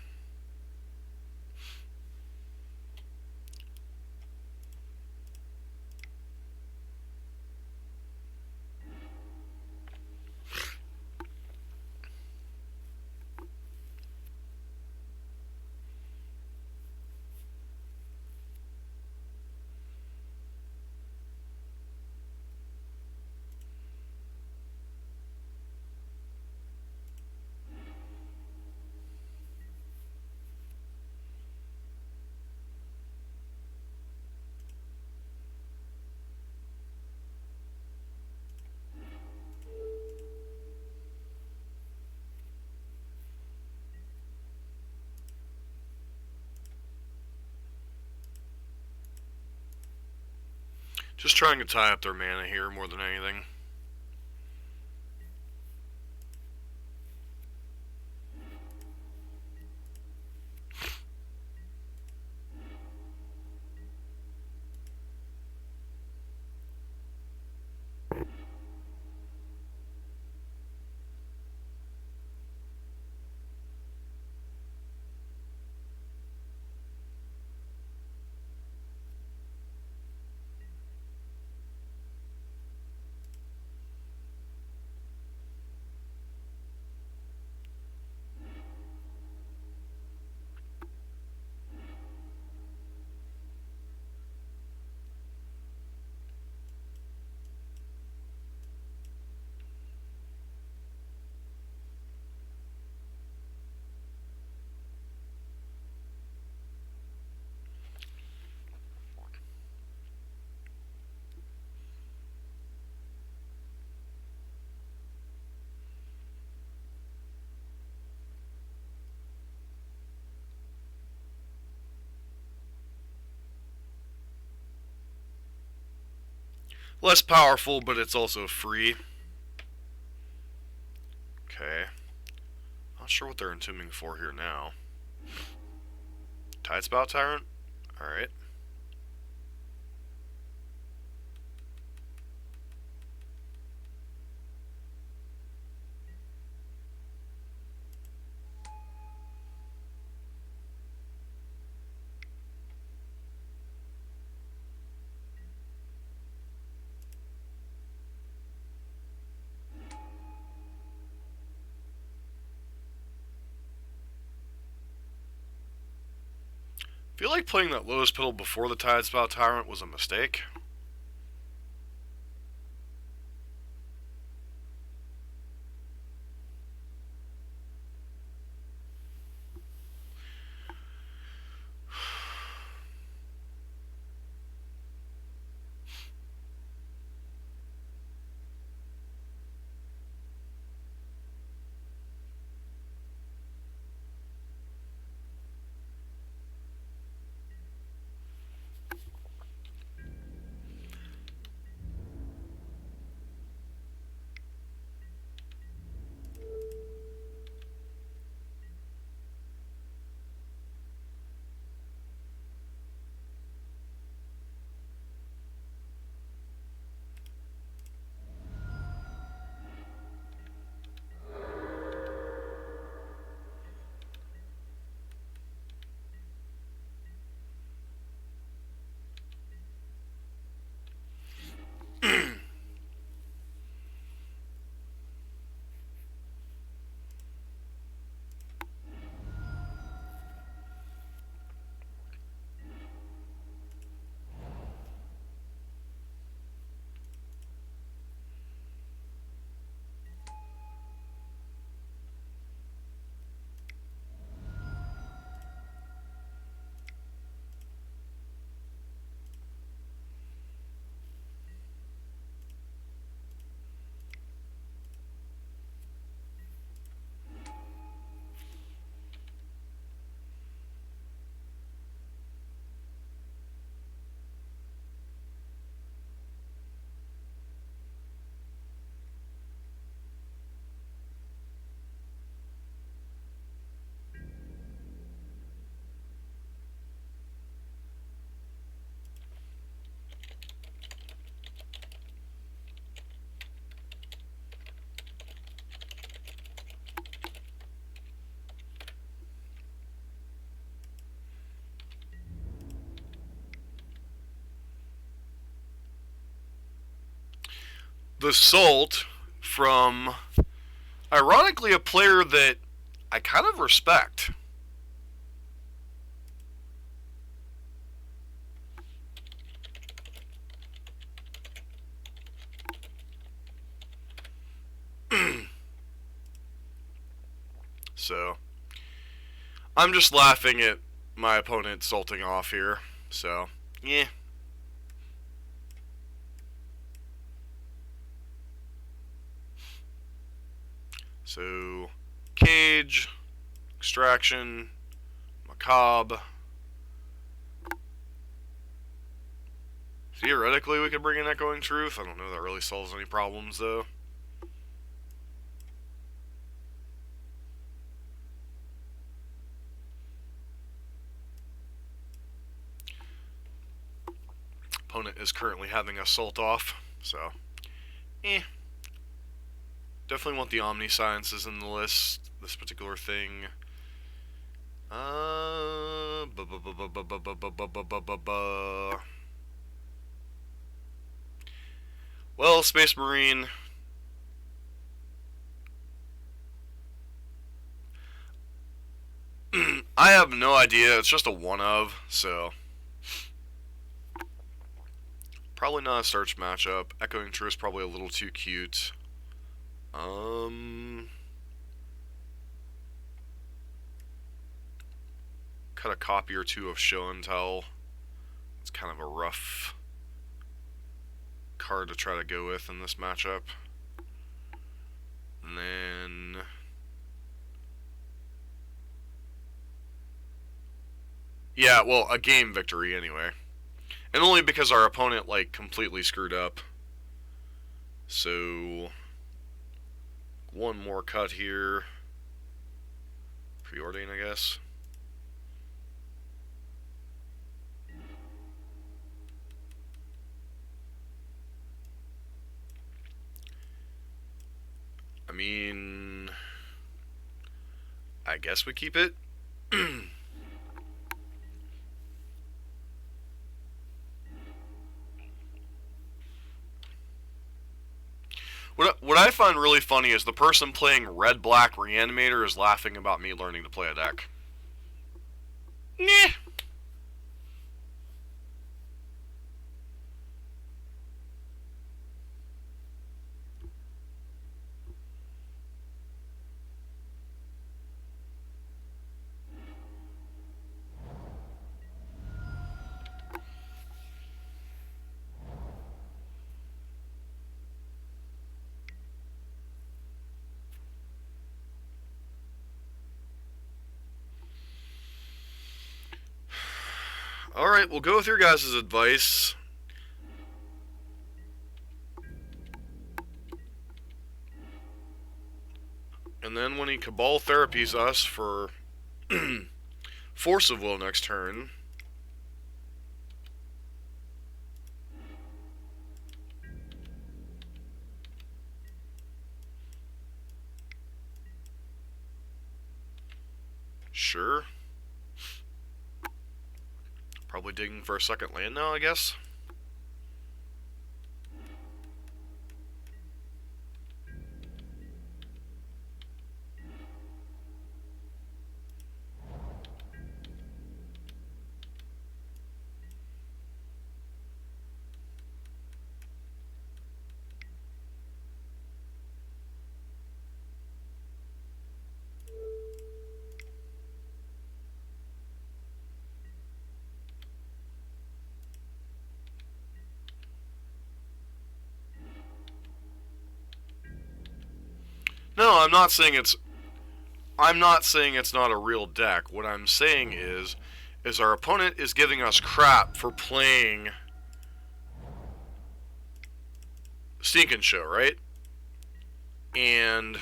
Just trying to tie up their mana here more than anything. Less powerful, but it's also free. Okay. Not sure what they're entombing for here now. Tidespout Tyrant? Alright. I feel like playing that Lotus Petal before the Tidespout Tyrant was a mistake. The Salt from, ironically, a player that I kind of respect. So, I'm just laughing at my opponent salting off here. So, yeah. So, Cage, Extraction, Macabre. Theoretically, we could bring in Echoing Truth. I don't know if that really solves any problems, though. Opponent is currently having a Salt off, so, definitely want the Omnisciences in the list, this particular thing. Well, Space Marine. I have no idea. It's just a one of, so probably not a search matchup. Echoing True is probably a little too cute. Cut a copy or two of Show and Tell. It's kind of a rough card to try to go with in this matchup. And then yeah, well, a game victory anyway. And only because our opponent, like, completely screwed up. So, one more cut here. Preordain, I guess. I mean, I guess we keep it. What I find really funny is the person playing Red-Black Reanimator is laughing about me learning to play a deck. Nah. Alright, we'll go with your guys' advice. And then when he Cabal Therapies us for Force of Will next turn, sure. Probably digging for a second land now, I guess. No, I'm not saying it's not a real deck. What I'm saying is our opponent is giving us crap for playing Sneak and Show, right? And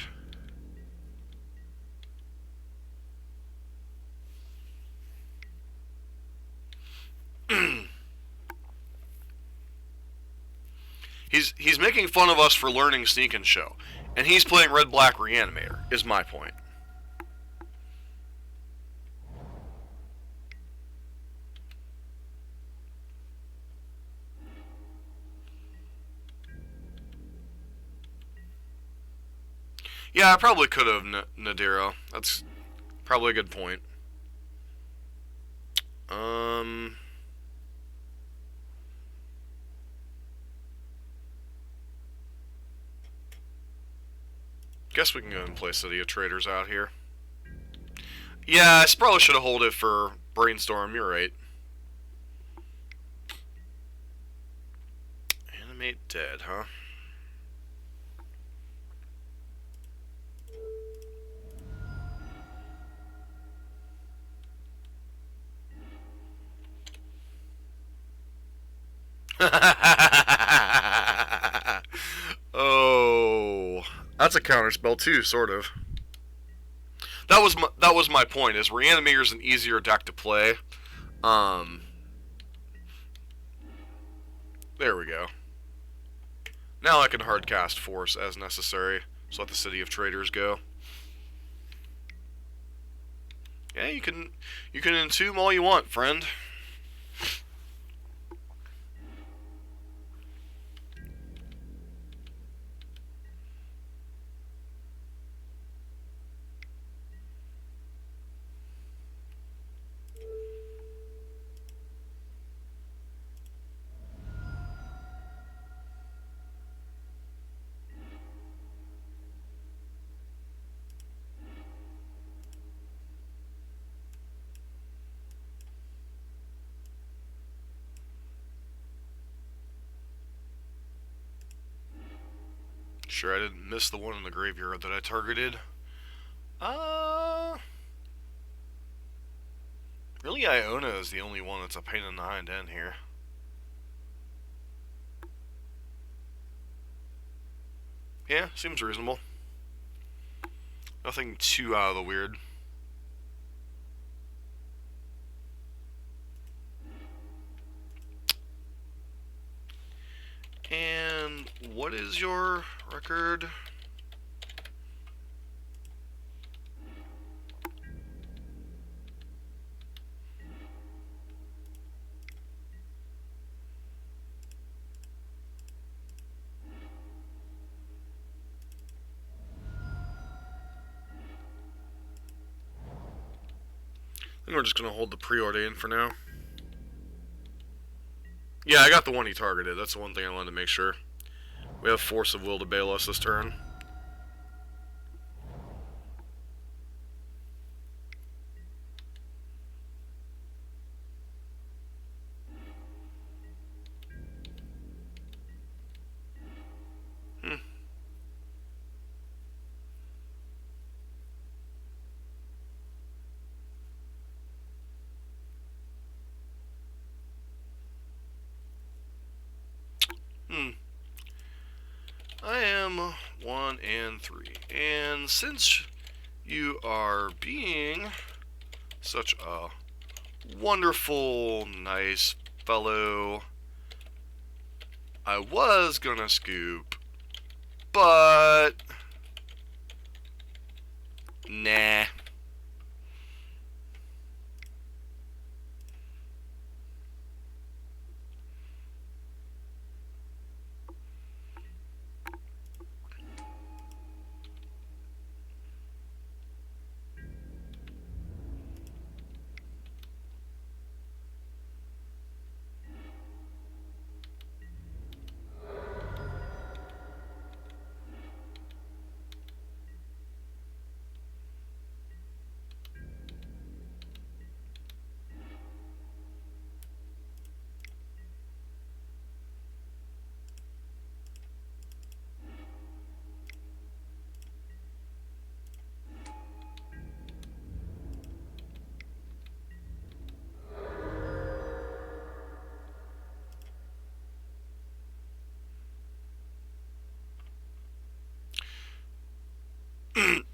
he's making fun of us for learning Sneak and Show. And he's playing Red-Black Reanimator, is my point. Yeah, I probably could have Nadira. That's probably a good point. Um, guess we can go and play City of Traders out here. Yeah, I probably should have held it for Brainstorm. You're right. Animate dead, huh? Oh, that's a counterspell too, sort of. That was my point. Is Reanimator is an easier deck to play. Um, there we go. Now I can hardcast Force as necessary. So let the City of Traders go. Yeah, you can entomb all you want, friend. Sure, I didn't miss the one in the graveyard that I targeted. Really, Iona is the only one that's a pain in the hind end here. Yeah, seems reasonable. Nothing too out of the weird. And what is your record? I think we're just going to hold the preordained for now. Yeah, I got the one he targeted. That's the one thing I wanted to make sure. We have Force of Will to bail us this turn. I am 1 and 3. And since you are being such a wonderful, nice fellow, I was gonna scoop, but nah.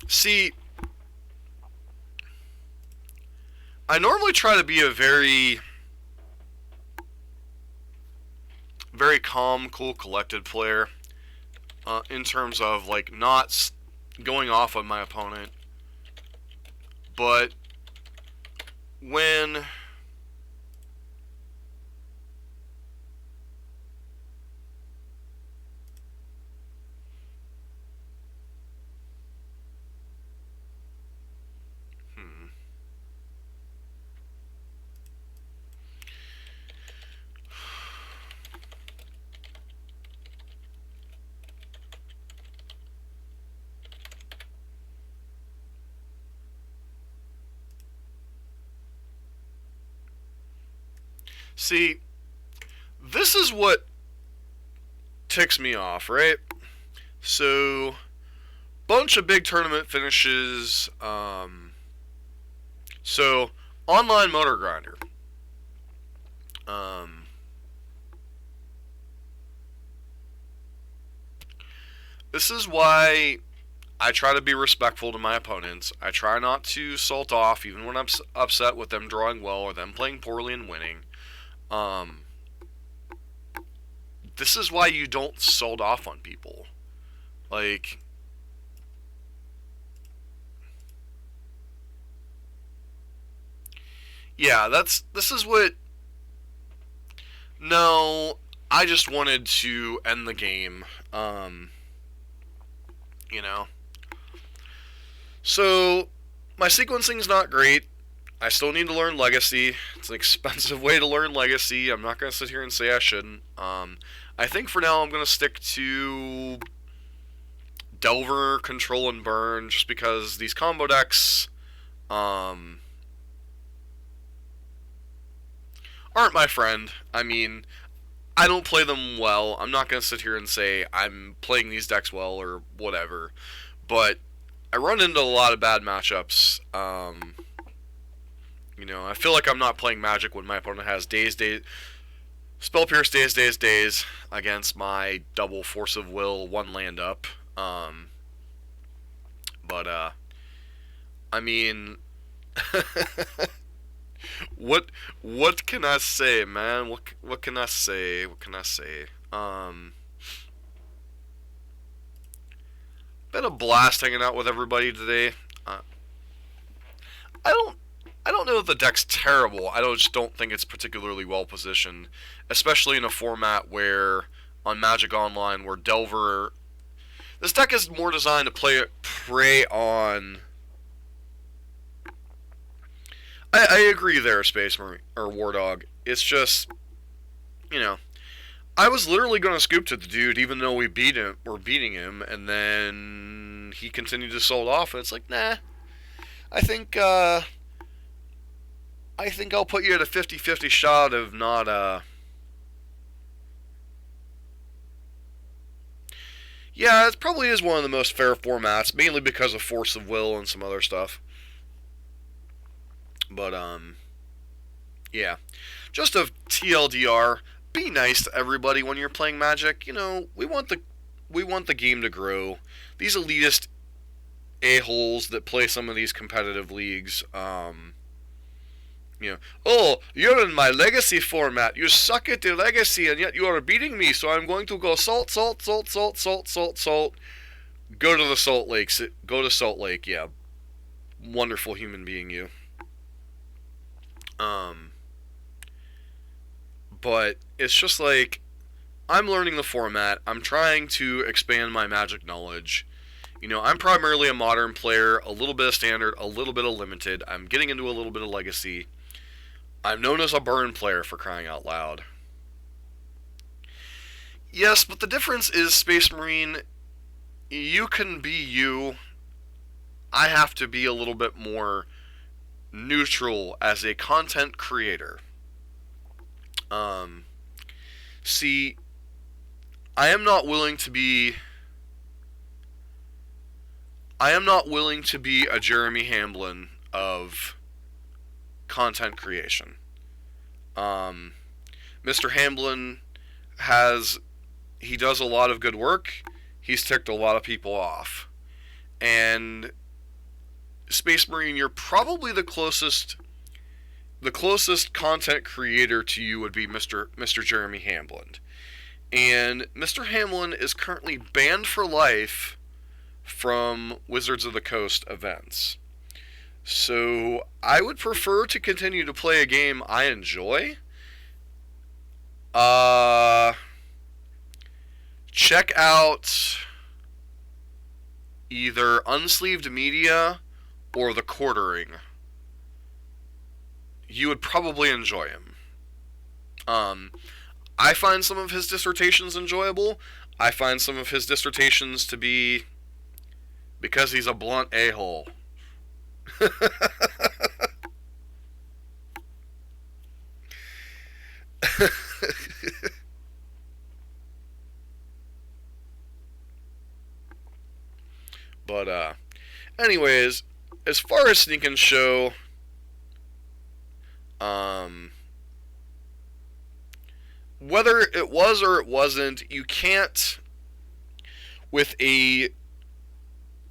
See, I normally try to be a very calm, cool, collected player in terms of like not going off on my opponent. But when See, this is what ticks me off, right? So, bunch of big tournament finishes. So, online motor grinder. Um, this is why I try to be respectful to my opponents. I try not to salt off, even when I'm upset with them drawing well or them playing poorly and winning. Um, this is why you don't salt off on people. Like, yeah, this is what. No, I just wanted to end the game. You know. So, my sequencing's not great. I still need to learn Legacy. It's an expensive way to learn Legacy. I'm not going to sit here and say I shouldn't. I think for now I'm going to stick to Delver, Control, and Burn, just because these combo decks aren't my friend. I mean, I don't play them well. I'm not going to sit here and say I'm playing these decks well or whatever. But I run into a lot of bad matchups. I feel like I'm not playing Magic when my opponent has Daze, Spell Pierce, Daze against my double Force of Will, one land up. But I mean, what can I say, man? What can I say? What can I say? Been a blast hanging out with everybody today. I don't I don't know that the deck's terrible. Just don't think it's particularly well positioned, especially in a format where on Magic Online where Delver, this deck is more designed to prey on. I agree there, Space Marine or War Dog. It's just, I was literally going to scoop to the dude, even though we're beating him, and then he continued to sold off, and it's like, nah. I think I'll put you at a 50-50 shot of not, Yeah, it probably is one of the most fair formats, mainly because of Force of Will and some other stuff. But, yeah. Just a TLDR, be nice to everybody when you're playing Magic. We want the game to grow. These elitist a-holes that play some of these competitive leagues, oh, you're in my Legacy format. You suck at the Legacy, and yet you are beating me, so I'm going to go salt. Go to the Salt Lakes. Go to Salt Lake, yeah. Wonderful human being, you. But it's just like, I'm learning the format. I'm trying to expand my Magic knowledge. I'm primarily a Modern player, a little bit of Standard, a little bit of Limited. I'm getting into a little bit of Legacy. I'm known as a Burn player, for crying out loud. Yes, but the difference is, Space Marine, you can be you. I have to be a little bit more neutral as a content creator. See, I am not willing to be a Jeremy Hamblin of content creation. Mr. Hamblin he does a lot of good work. He's ticked a lot of people off. And Space Marine, you're probably the closest content creator to you would be Mr. Jeremy Hamblin. And Mr. Hamblin is currently banned for life from Wizards of the Coast events. So I would prefer to continue to play a game I enjoy. Check out either Unsleeved Media or The Quartering. You would probably enjoy him. I find some of his dissertations enjoyable. I find some of his dissertations to be because he's a blunt a-hole. But anyways, as far as sneak and show, um, whether it was or it wasn't, you can't with a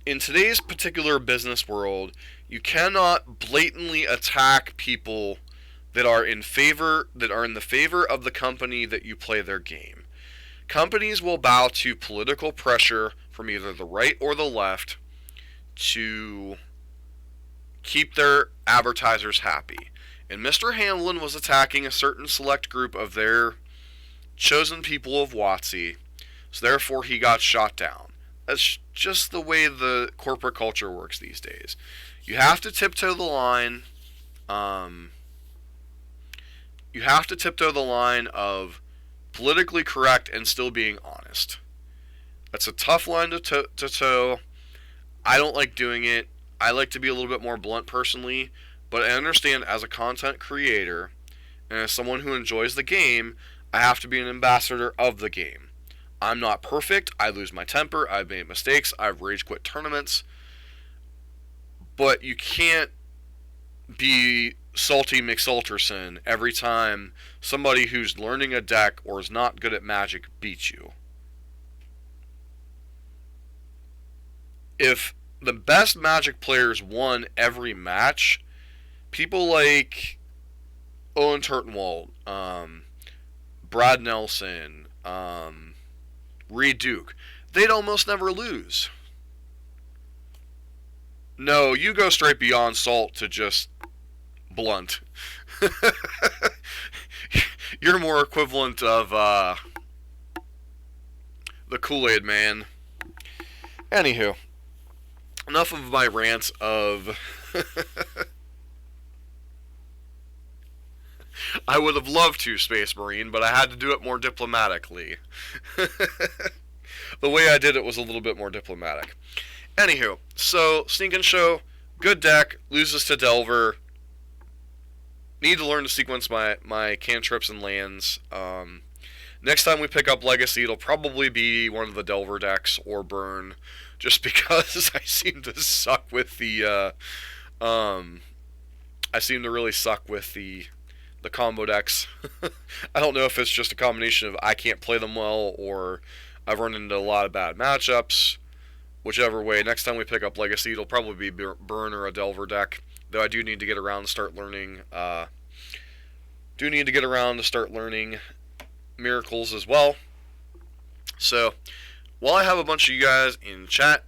in today's particular business world, you cannot blatantly attack people that are in the favor of the company that you play their game. Companies will bow to political pressure from either the right or the left to keep their advertisers happy. And Mr. Hamlin was attacking a certain select group of their chosen people of WotC, so therefore he got shot down. That's just the way the corporate culture works these days. You have to tiptoe the line. You have to tiptoe the line of politically correct and still being honest. That's a tough line to toe. I don't like doing it. I like to be a little bit more blunt personally, but I understand as a content creator and as someone who enjoys the game, I have to be an ambassador of the game. I'm not perfect. I lose my temper. I've made mistakes. I've rage quit tournaments. But you can't be Salty McSalterson every time somebody who's learning a deck or is not good at Magic beats you. If the best Magic players won every match, people like Owen Turtenwald, Brad Nelson, Reed Duke, they'd almost never lose. No, you go straight beyond salt to just blunt. You're more equivalent of the Kool-Aid man. Anywho, enough of my rants of I would have loved to, Space Marine, but I had to do it more diplomatically. The way I did it was a little bit more diplomatic. Anywho, so Sneak and Show, good deck, loses to Delver. Need to learn to sequence my cantrips and lands. Next time we pick up Legacy, it'll probably be one of the Delver decks or Burn, just because I seem to suck with the I seem to really suck with the combo decks. I don't know if it's just a combination of I can't play them well or I've run into a lot of bad matchups. Whichever way, next time we pick up Legacy, it'll probably be Burn or a Delver deck. Though I do need to get around and start learning. Miracles as well. So, while I have a bunch of you guys in chat,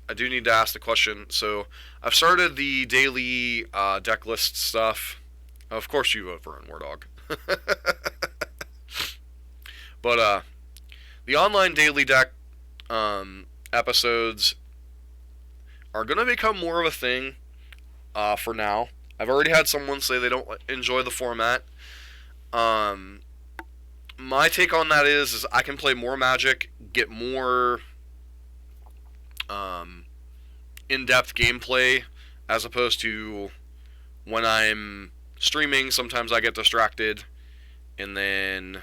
I do need to ask the question. So, I've started the daily deck list stuff. Of course, you vote for War Dog. But the online daily deck episodes are going to become more of a thing for now. I've already had someone say they don't enjoy the format. My take on that is I can play more Magic, get more in-depth gameplay, as opposed to when I'm streaming, sometimes I get distracted, and then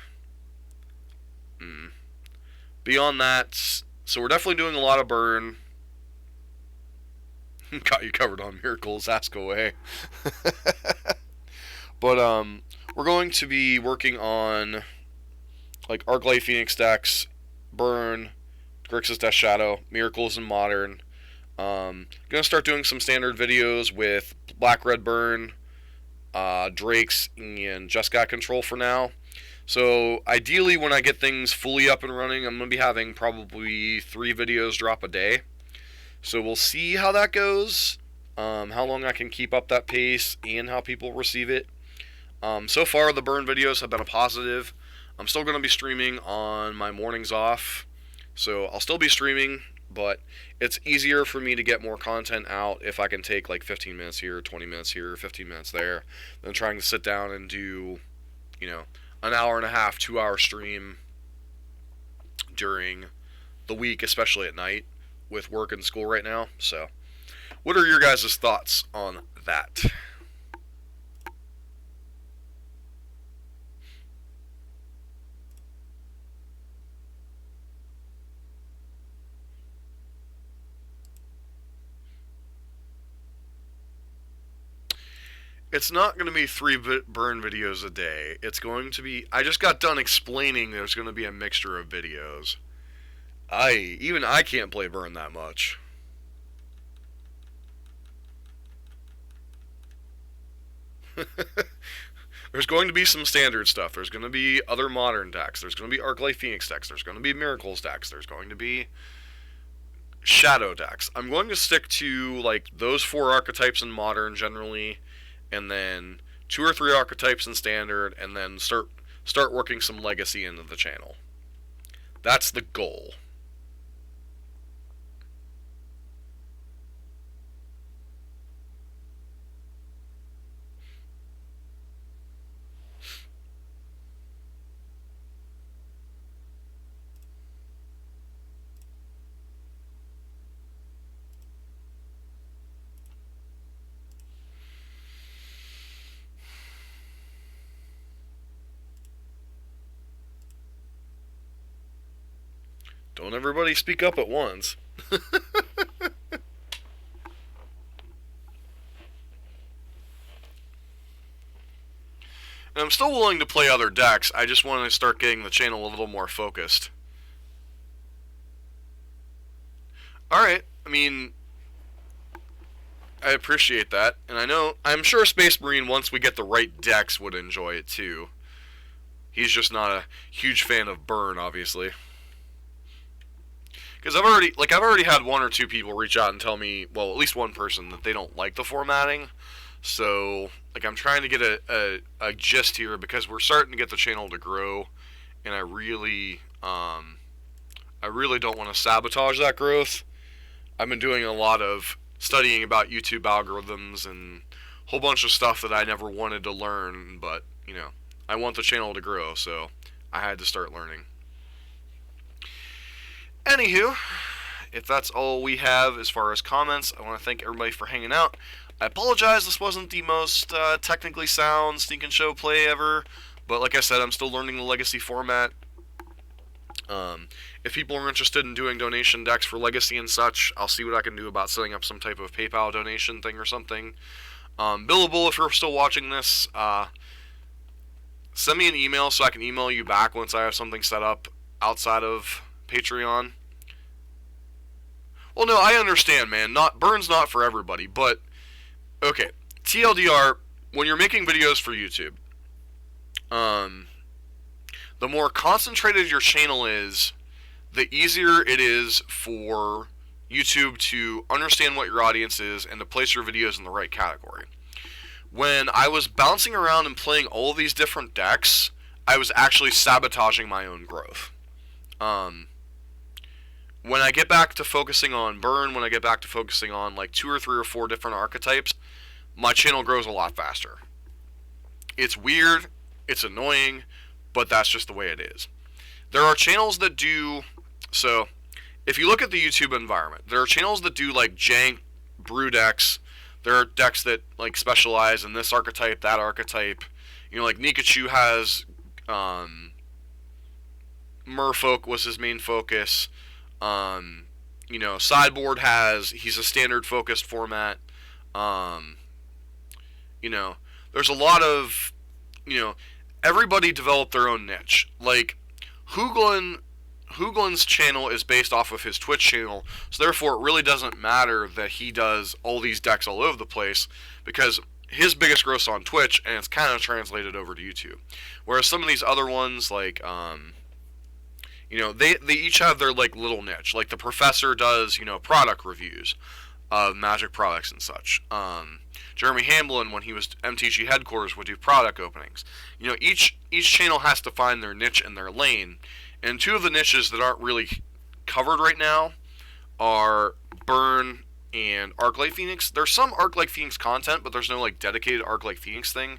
beyond that, so we're definitely doing a lot of Burn. Got you covered on Miracles, ask away. But we're going to be working on like Arclight Phoenix decks, Burn, Grixis Death Shadow, Miracles in Modern. Gonna start doing some standard videos with Black Red Burn, Drakes, and Jeskai Control for now. So ideally, when I get things fully up and running, I'm gonna be having probably 3 videos drop a day. So we'll see how that goes, how long I can keep up that pace, and how people receive it. So far, the Burn videos have been a positive. I'm still going to be streaming on my mornings off, so I'll still be streaming, but it's easier for me to get more content out if I can take like 15 minutes here, 20 minutes here, 15 minutes there, than trying to sit down and do, an hour and a half, 2-hour stream during the week, especially at night, with work and school right now. So, what are your guys' thoughts on that? It's not going to be 3 burn videos a day. It's going to be... I just got done explaining there's going to be a mixture of videos. Even I can't play burn that much. There's going to be some standard stuff. There's going to be other modern decks. There's going to be Arclight Phoenix decks. There's going to be Miracles decks. There's going to be Shadow decks. I'm going to stick to like those 4 archetypes in modern generally, and then 2 or 3 archetypes in standard, and then start working some legacy into the channel. That's the goal. Don't everybody speak up at once. And I'm still willing to play other decks. I just want to start getting the channel a little more focused. Alright, I mean, I appreciate that. And I'm sure Space Marine, once we get the right decks, would enjoy it too. He's just not a huge fan of burn, obviously. Because I've already had 1 or 2 people reach out and tell me, well, at least one person, that they don't like the formatting. So, like, I'm trying to get a gist here because we're starting to get the channel to grow, and I really don't want to sabotage that growth. I've been doing a lot of studying about YouTube algorithms and a whole bunch of stuff that I never wanted to learn, but, you know, I want the channel to grow, so I had to start learning. Anywho, if that's all we have as far as comments, I want to thank everybody for hanging out. I apologize, this wasn't the most technically sound sneak and show play ever, but like I said, I'm still learning the legacy format. If people are interested in doing donation decks for legacy and such, I'll see what I can do about setting up some type of PayPal donation thing or something. Billable, if you're still watching this, send me an email so I can email you back once I have something set up outside of Patreon. Well, no, I understand, man. Burn's not for everybody, but okay. TLDR, when you're making videos for YouTube, the more concentrated your channel is, the easier it is for YouTube to understand what your audience is and to place your videos in the right category. When I was bouncing around and playing all of these different decks, I was actually sabotaging my own growth. When I get back to focusing on burn, when I get back to focusing on like 2 or 3 or 4 different archetypes, my channel grows a lot faster. It's weird, it's annoying, but that's just the way it is. There are channels that do, so if you look at the YouTube environment, there are channels that do like jank brew decks. There are decks that like specialize in this archetype, that archetype. You know, like Nikachu has Merfolk was his main focus. You know, Sideboard he's a standard focused format. You know, there's a lot of, you know, everybody developed their own niche. Like, Hoogland's channel is based off of his Twitch channel, so therefore it really doesn't matter that he does all these decks all over the place, because his biggest growth's on Twitch, and it's kind of translated over to YouTube. Whereas some of these other ones, like, you know, they each have their, like, little niche. Like, the Professor does, you know, product reviews of Magic products and such. Jeremy Hamblin, when he was MTG headquarters, would do product openings. You know, each channel has to find their niche and their lane. And 2 of the niches that aren't really covered right now are Burn and Arclight Phoenix. There's some Arclight Phoenix content, but there's no, like, dedicated Arclight Phoenix thing.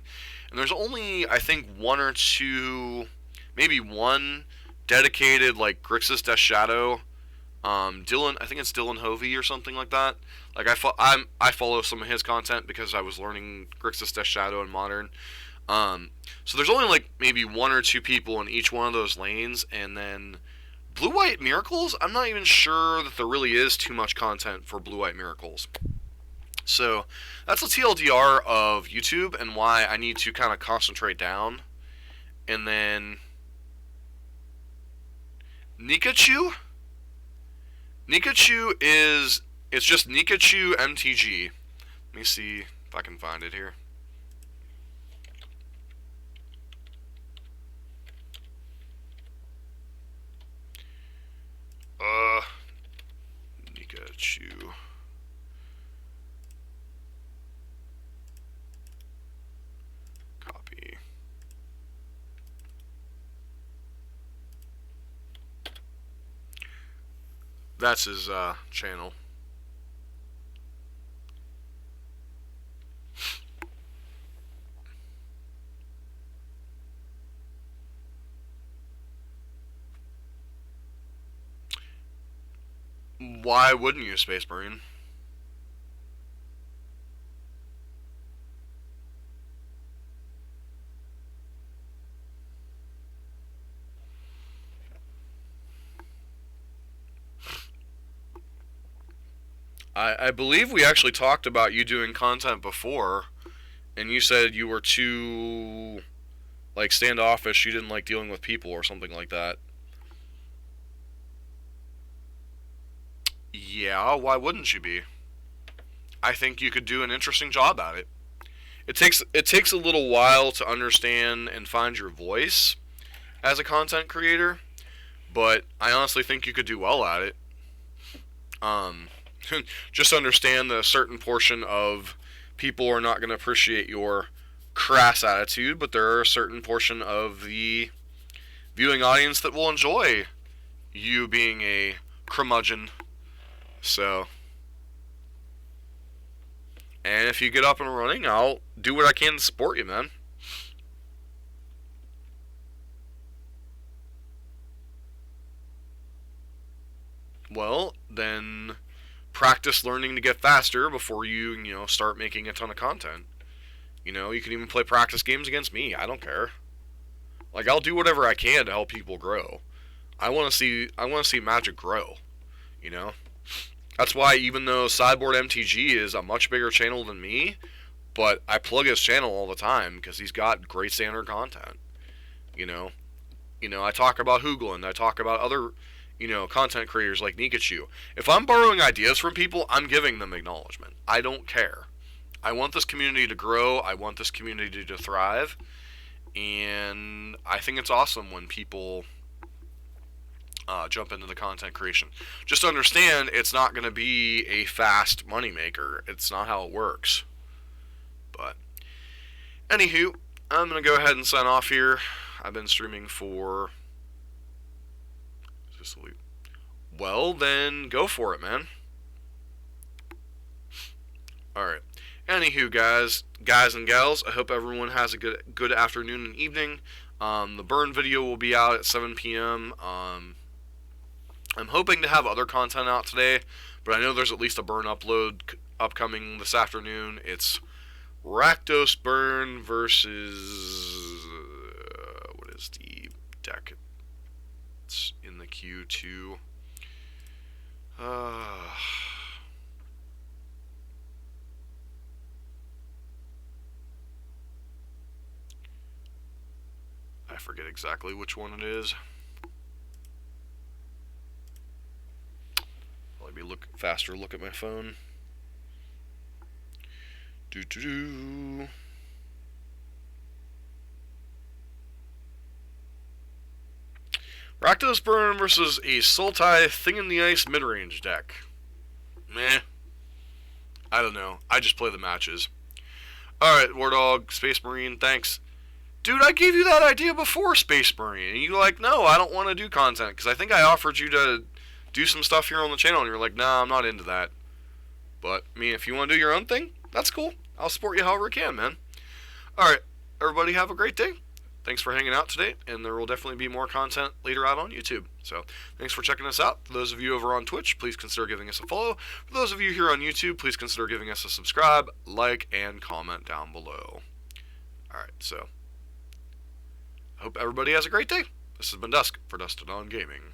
And there's only, I think, 1 or 2, maybe 1 dedicated, like, Grixis Shadow. Dylan, I think it's Dylan Hovey or something like that. Like, I follow some of his content because I was learning Grixis Shadow in Modern. So there's only, like, maybe 1 or 2 people in each one of those lanes, and then Blue-White Miracles, I'm not even sure that there really is too much content for Blue-White Miracles. So that's a TLDR of YouTube and why I need to kind of concentrate down. And then Nikachu? Nikachu is, it's just Nikachu MTG. Let me see if I can find it here. Nikachu. Copy. That's his channel. Why wouldn't you, Space Marine? I believe we actually talked about you doing content before, and you said you were too, like, standoffish, you didn't like dealing with people or something like that. Yeah, why wouldn't you be? I think you could do an interesting job at it. It takes a little while to understand and find your voice as a content creator, but I honestly think you could do well at it. Um, just understand that a certain portion of people are not going to appreciate your crass attitude, but there are a certain portion of the viewing audience that will enjoy you being a curmudgeon. So, and if you get up and running, I'll do what I can to support you, man. Well, then practice learning to get faster before you start making a ton of content. You can even play practice games against me. I don't care. Like, I'll do whatever I can to help people grow. I want to see Magic grow, you know? That's why, even though Sideboard MTG is a much bigger channel than me, but I plug his channel all the time because he's got great standard content. You know, I talk about Hoogland, I talk about other, content creators like Nikachu. If I'm borrowing ideas from people, I'm giving them acknowledgement. I don't care. I want this community to grow. I want this community to thrive, and I think it's awesome when people jump into the content creation. Just understand, it's not going to be a fast moneymaker. It's not how it works. But, anywho, I'm going to go ahead and sign off here. I've been streaming for... Is this a week? Well, then go for it, man. Alright. Anywho, guys and gals, I hope everyone has a good afternoon and evening. The burn video will be out at 7 p.m. I'm hoping to have other content out today, but I know there's at least a burn upload upcoming this afternoon. It's Rakdos Burn versus... what is the deck? It's in the queue too. I forget exactly which one it is. Let me look faster. Look at my phone. Rakdos Burn versus a Sultai Thing in the Ice mid-range deck. Meh. I don't know. I just play the matches. Alright, Wardog, Space Marine, thanks. Dude, I gave you that idea before, Space Marine, and you're like, no, I don't want to do content, because I think I offered you to do some stuff here on the channel, and you're like, nah, I'm not into that. But, I mean, if you want to do your own thing, that's cool. I'll support you however I can, man. Alright, everybody have a great day. Thanks for hanging out today, and there will definitely be more content later out on YouTube. So, thanks for checking us out. For those of you over on Twitch, please consider giving us a follow. For those of you here on YouTube, please consider giving us a subscribe, like, and comment down below. Alright, so, I hope everybody has a great day. This has been Dusk for Dust to Dawn Gaming.